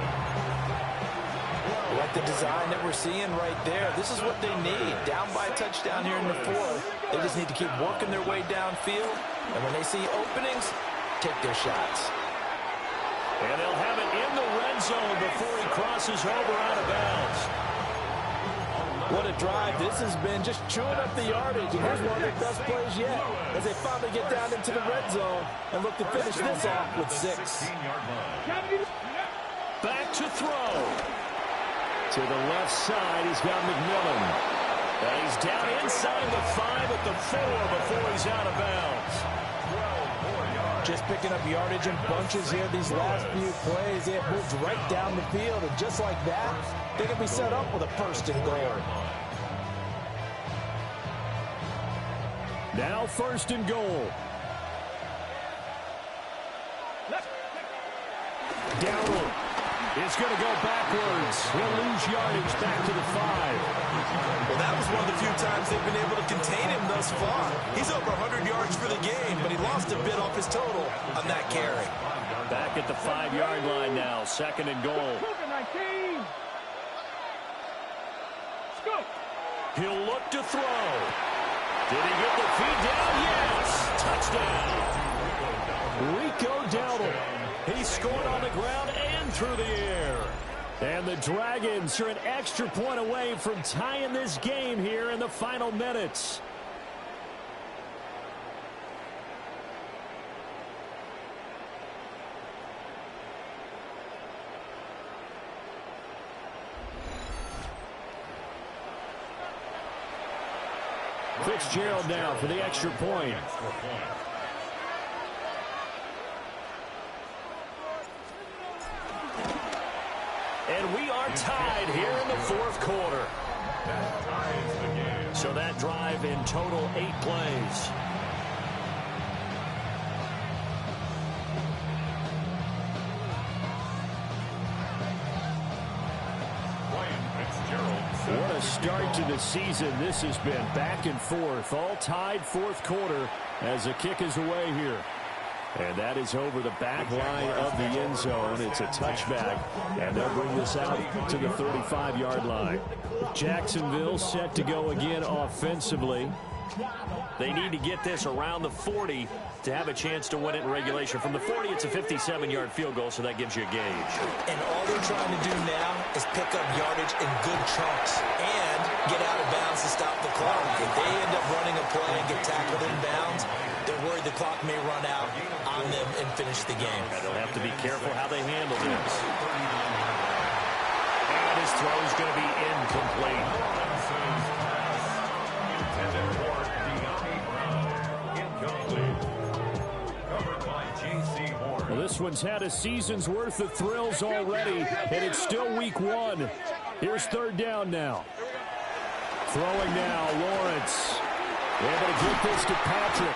Like the design that we're seeing right there. This is what they need. Down by a touchdown here in the fourth. They just need to keep working their way downfield. And when they see openings, take their shots. And they'll have it in the red zone before he crosses over out of bounds. What a drive. This has been just chewing up the yardage. And here's one of their best plays yet as they finally get down into the red zone and look to finish this off with 6. Back to throw. To the left side, he's got McMillan. And he's down inside the 5 at the 4 before he's out of bounds. Just picking up yardage in bunches here these last few plays. They have moved right down the field, and just like that, they can be set up with a first and goal. Now first and goal. Dowdle is going to go backwards. He'll lose yardage back to the 5. Well, that was one of the few times they've been able to contain him thus far. He's over 100 yards for the game, but he lost a bit off his total on that carry. Back at the 5-yard line now, 2nd and goal. He'll look to throw. Did he get the feet down? Yes! Touchdown! Rico Dowdle. He scored on the ground and through the air. And the Dragons are an extra point away from tying this game here in the final minutes. Fitzgerald now for the extra point. And we are tied here in the fourth quarter. So that drive in total 8 plays. What a start to the season this has been. Back and forth, all tied fourth quarter as the kick is away here. And that is over the back line of the end zone. It's a touchback, and they'll bring this out to the 35-yard line. Jacksonville set to go again offensively. They need to get this around the 40 to have a chance to win it in regulation. From the 40, it's a 57-yard field goal, so that gives you a gauge. And all they're trying to do now is pick up yardage in good chunks and get out of bounds to stop the clock. If they end up running a play and get tackled in bounds, they're worried the clock may run out on them and finish the game. And they'll have to be careful how they handle this. And his throw is going to be incomplete. Well, this one's had a season's worth of thrills already, and it's still week 1. Here's third down now. Throwing now, Lawrence. Able to get this to Patrick.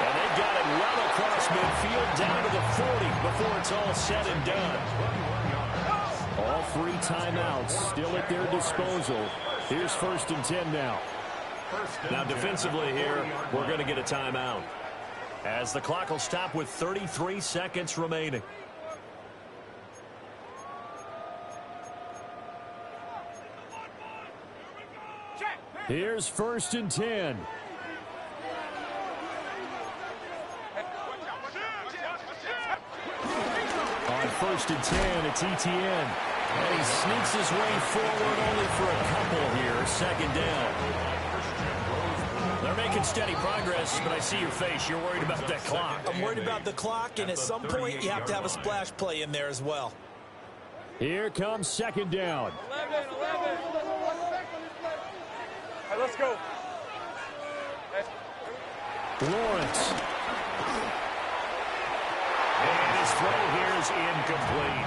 And they got it well across midfield down to the 40 before it's all said and done. All 3 timeouts still at their disposal. Here's 1st and 10 now. Now defensively here, we're going to get a timeout, as the clock will stop with 33 seconds remaining. Here's 1st and 10. On 1st and 10, it's Etienne. And he sneaks his way forward only for a couple here. 2nd down. They're making steady progress, but I see your face. You're worried about that clock. I'm worried about the clock, and at some point, you have to have a splash play in there as well. Here comes 2nd down. 11. Hey, let's go. Lawrence. And his throw here is incomplete.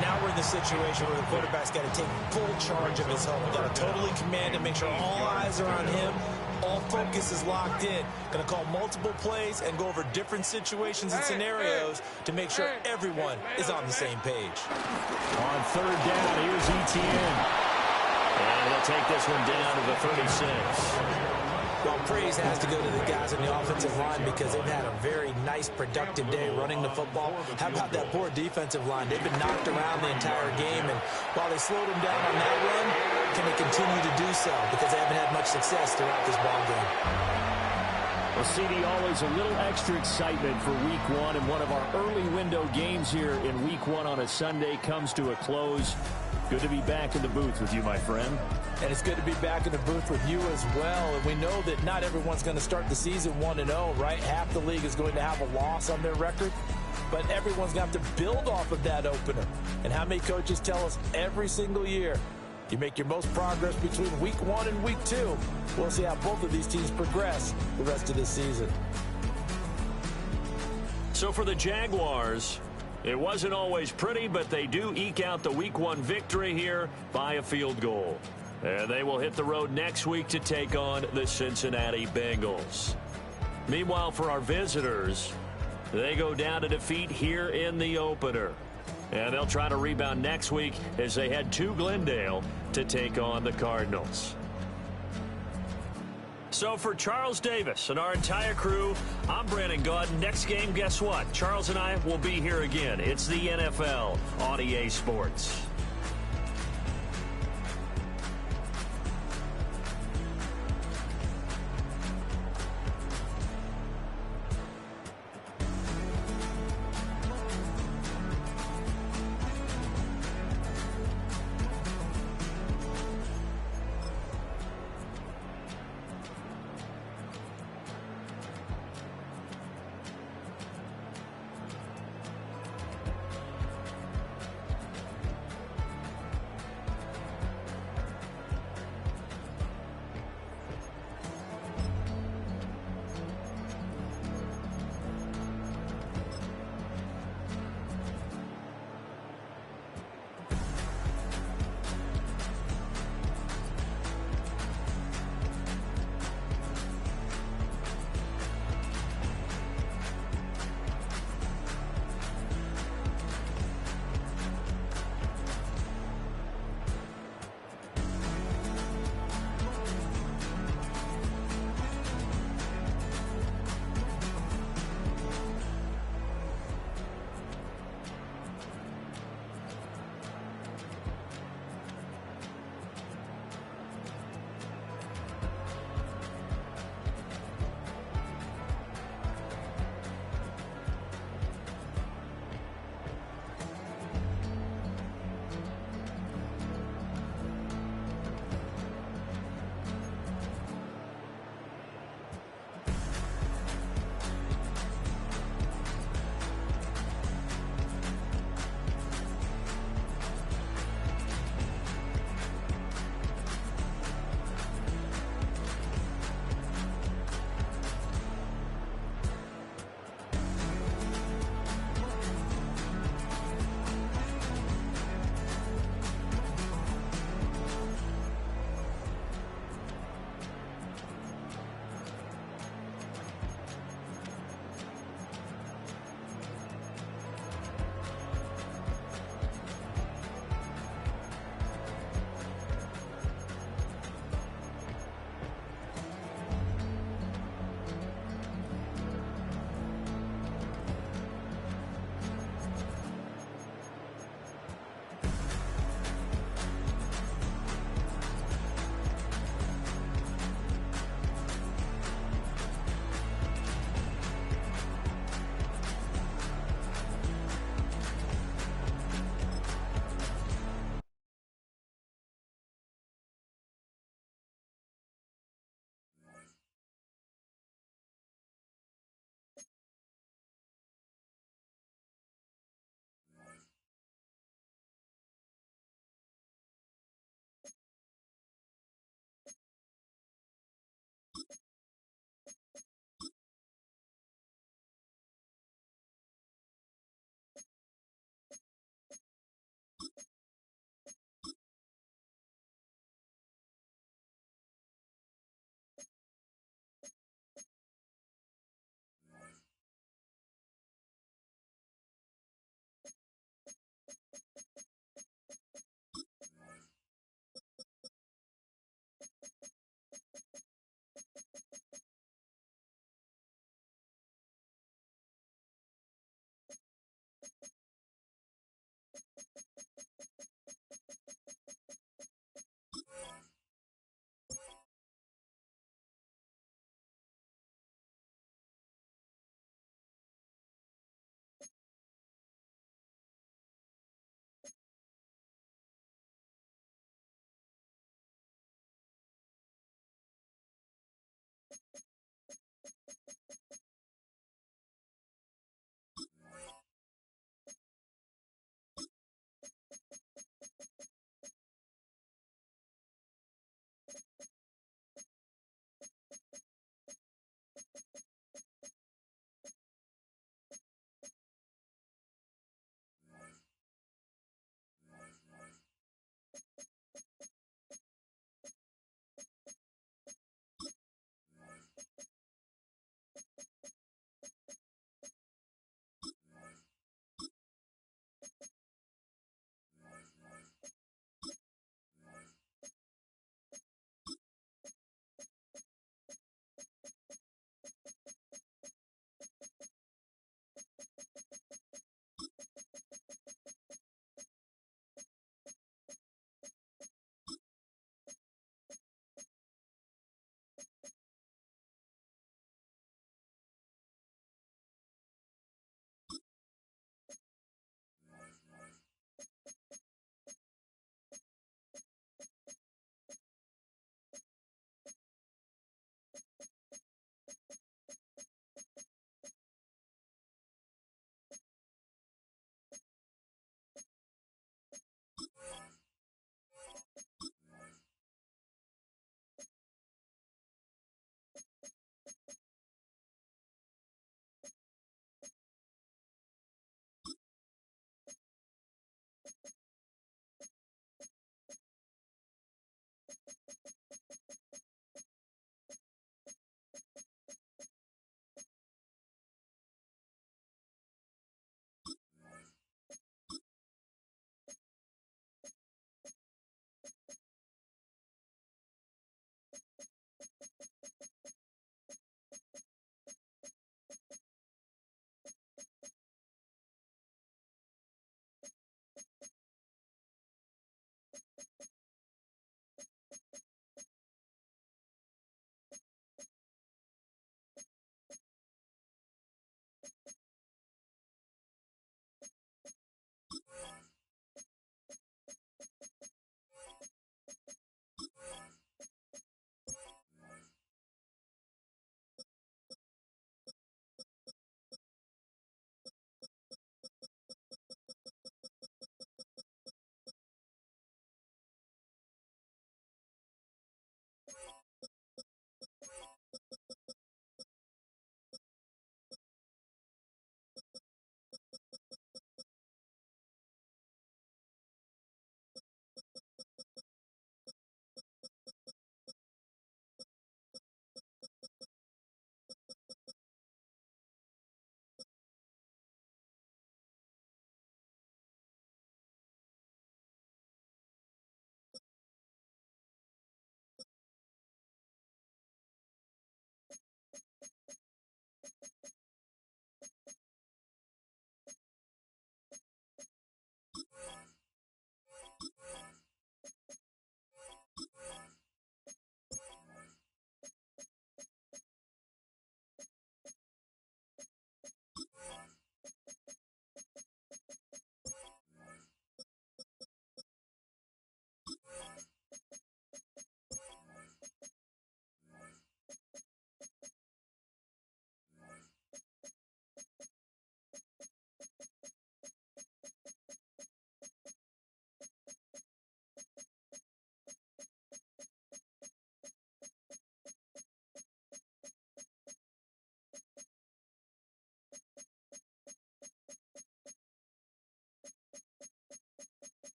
Now we're in the situation where the quarterback's got to take full charge of his home. Got to totally command and make sure all eyes are on him. All focus is locked in. Going to call multiple plays and go over different situations and scenarios to make sure everyone is on the same page. On 3rd down, here's Etienne. And they'll take this one down to the 36. Well, praise has to go to the guys on the offensive line because they've had a very nice, productive day running the football. How about that poor defensive line? They've been knocked around the entire game, and while they slowed them down on that run, can they continue to do so? Because they haven't had much success throughout this ball game. Well, CD, always a little extra excitement for week 1, and one of our early window games here in week 1 on a Sunday comes to a close. Good to be back in the booth with you, my friend. And it's good to be back in the booth with you as well. And we know that not everyone's going to start the season 1-0, right? Half the league is going to have a loss on their record. But everyone's going to have to build off of that opener. And how many coaches tell us every single year, you make your most progress between week 1 and week 2. We'll see how both of these teams progress the rest of this season. So for the Jaguars, it wasn't always pretty, but they do eke out the week 1 victory here by a field goal. And they will hit the road next week to take on the Cincinnati Bengals. Meanwhile, for our visitors, they go down to defeat here in the opener. And they'll try to rebound next week as they head to Glendale to take on the Cardinals. So for Charles Davis and our entire crew, I'm Brandon Gaudin. Next game, guess what? Charles and I will be here again. It's the NFL on EA Sports.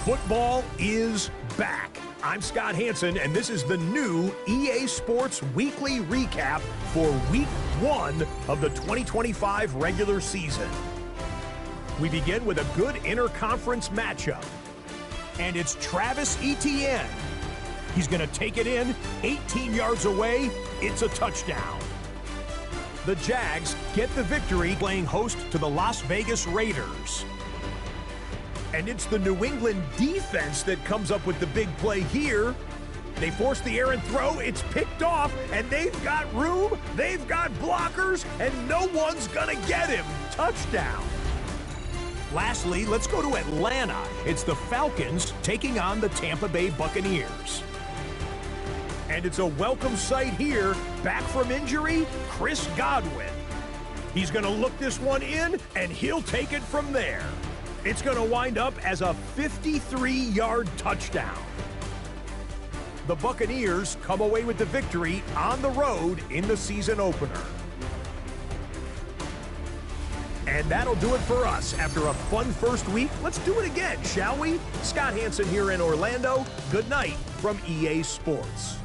Football is back. I'm Scott Hansen, and this is the new EA Sports Weekly Recap for Week 1 of the 2025 regular season. We begin with a good interconference matchup, and it's Travis Etienne. He's going to take it in, 18 yards away. It's a touchdown. The Jags get the victory playing host to the Las Vegas Raiders. And it's the New England defense that comes up with the big play here. They force the errant throw, it's picked off, and they've got room, they've got blockers, and no one's gonna get him. Touchdown. Lastly, let's go to Atlanta. It's the Falcons taking on the Tampa Bay Buccaneers. And it's a welcome sight here. Back from injury, Chris Godwin. He's gonna look this one in, and he'll take it from there. It's going to wind up as a 53-yard touchdown. The Buccaneers come away with the victory on the road in the season opener. And that'll do it for us. After a fun first week, let's do it again, shall we? Scott Hansen here in Orlando. Good night from EA Sports.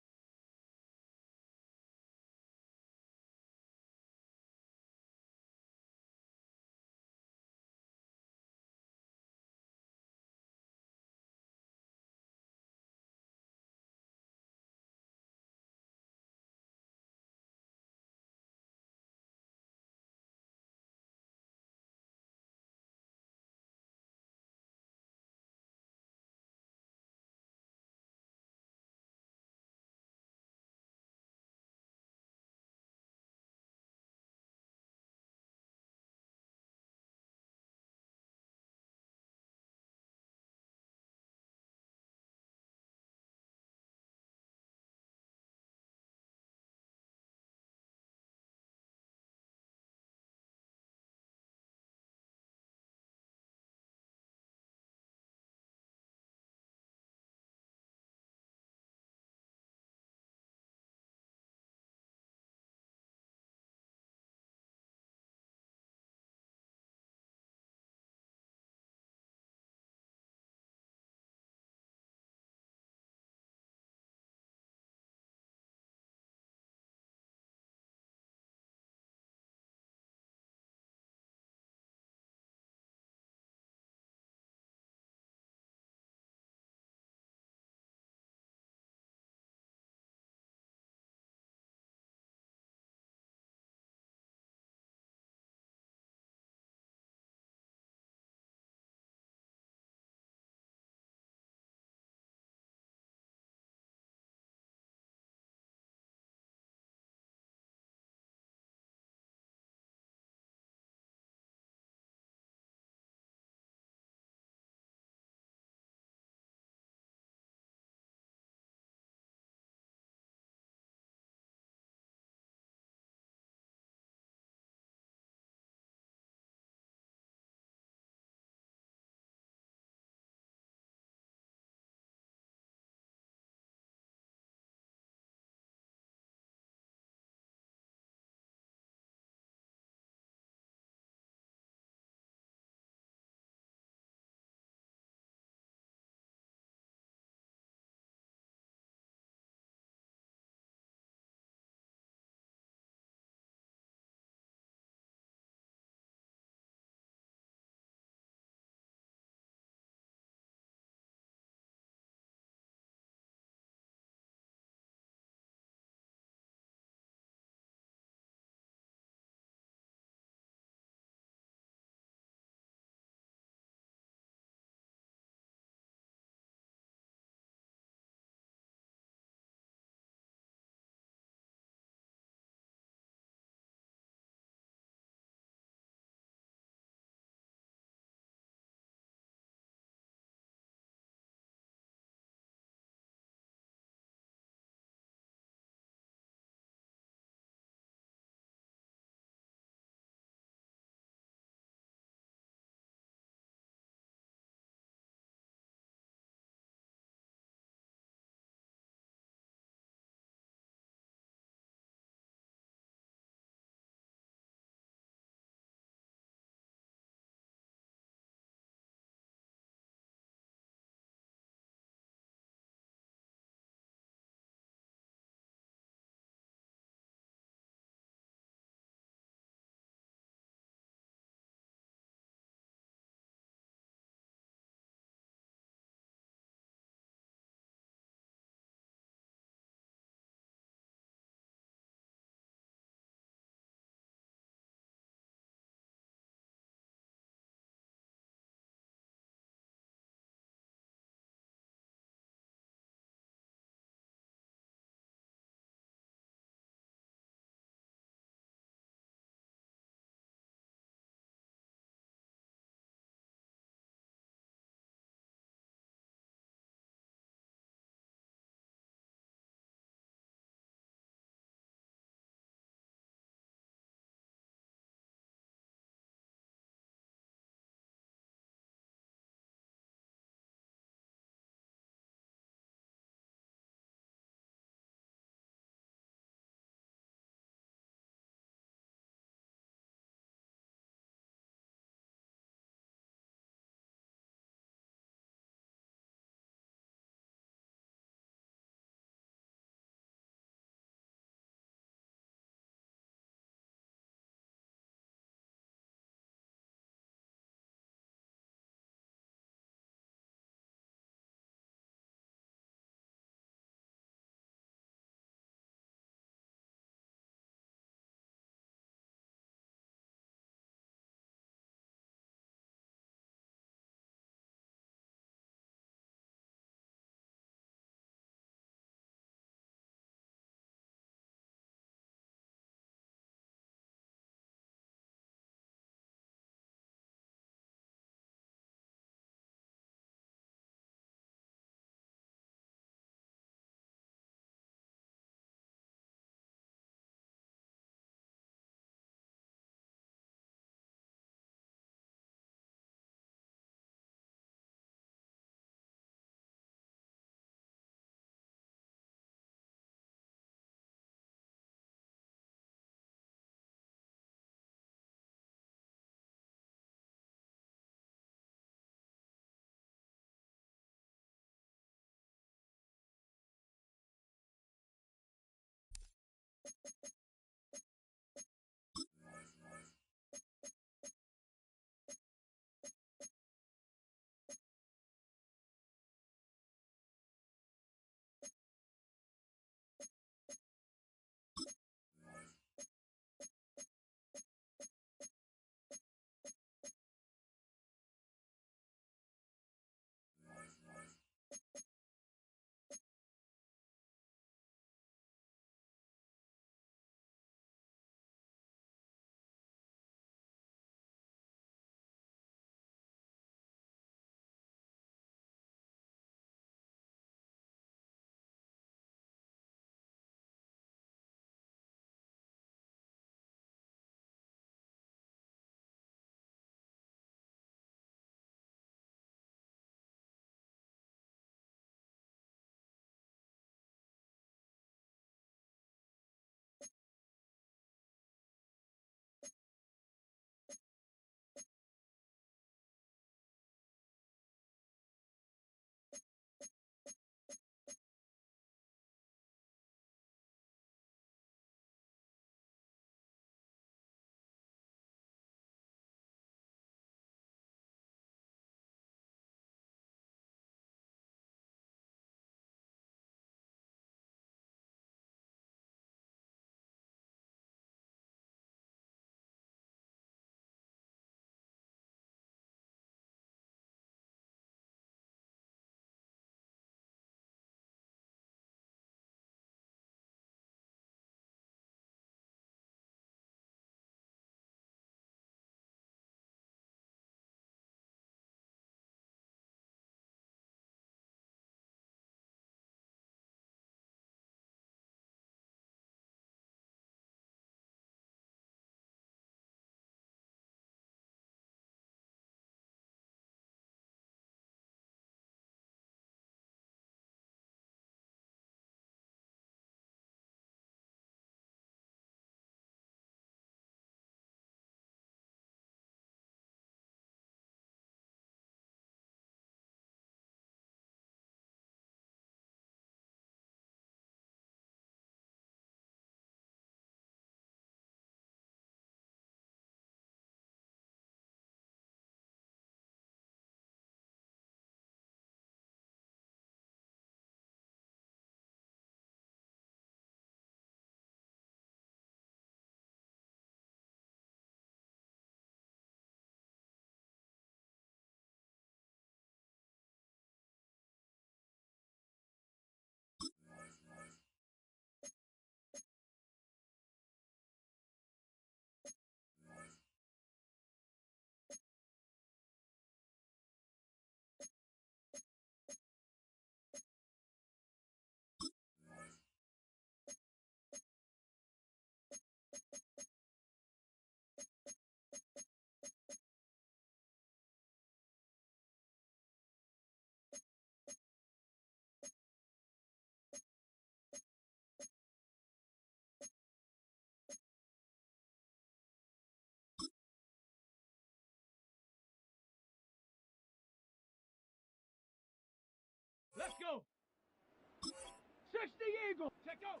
Eagle. Check go.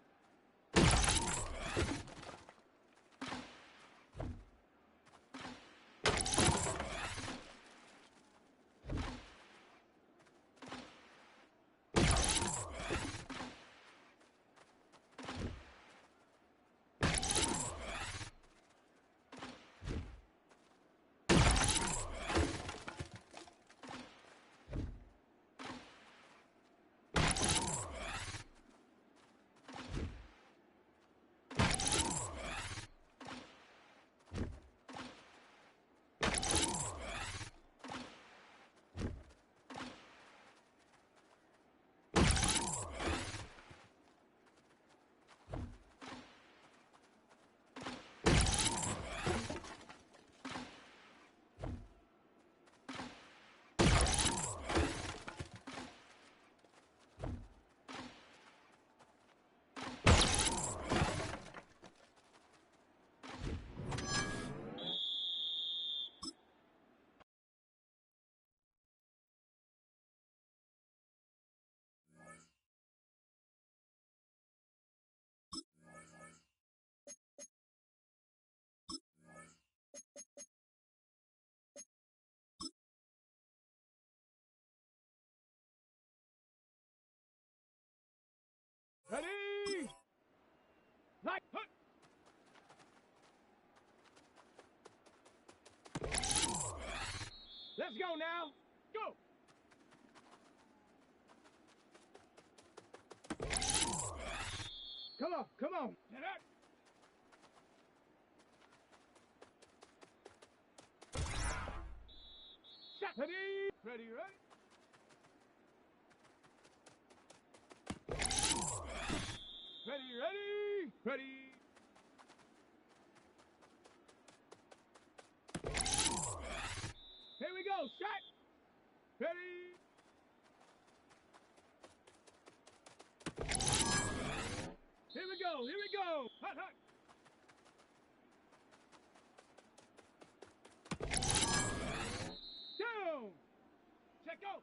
Ready? Light, hut. Let's go now. Go. Come on, come on. Get up. Shot. Ready? Ready, ready. Ready, ready, ready. Here we go, shot. Ready. Here we go, here we go. Hot, hot. Down. Check go.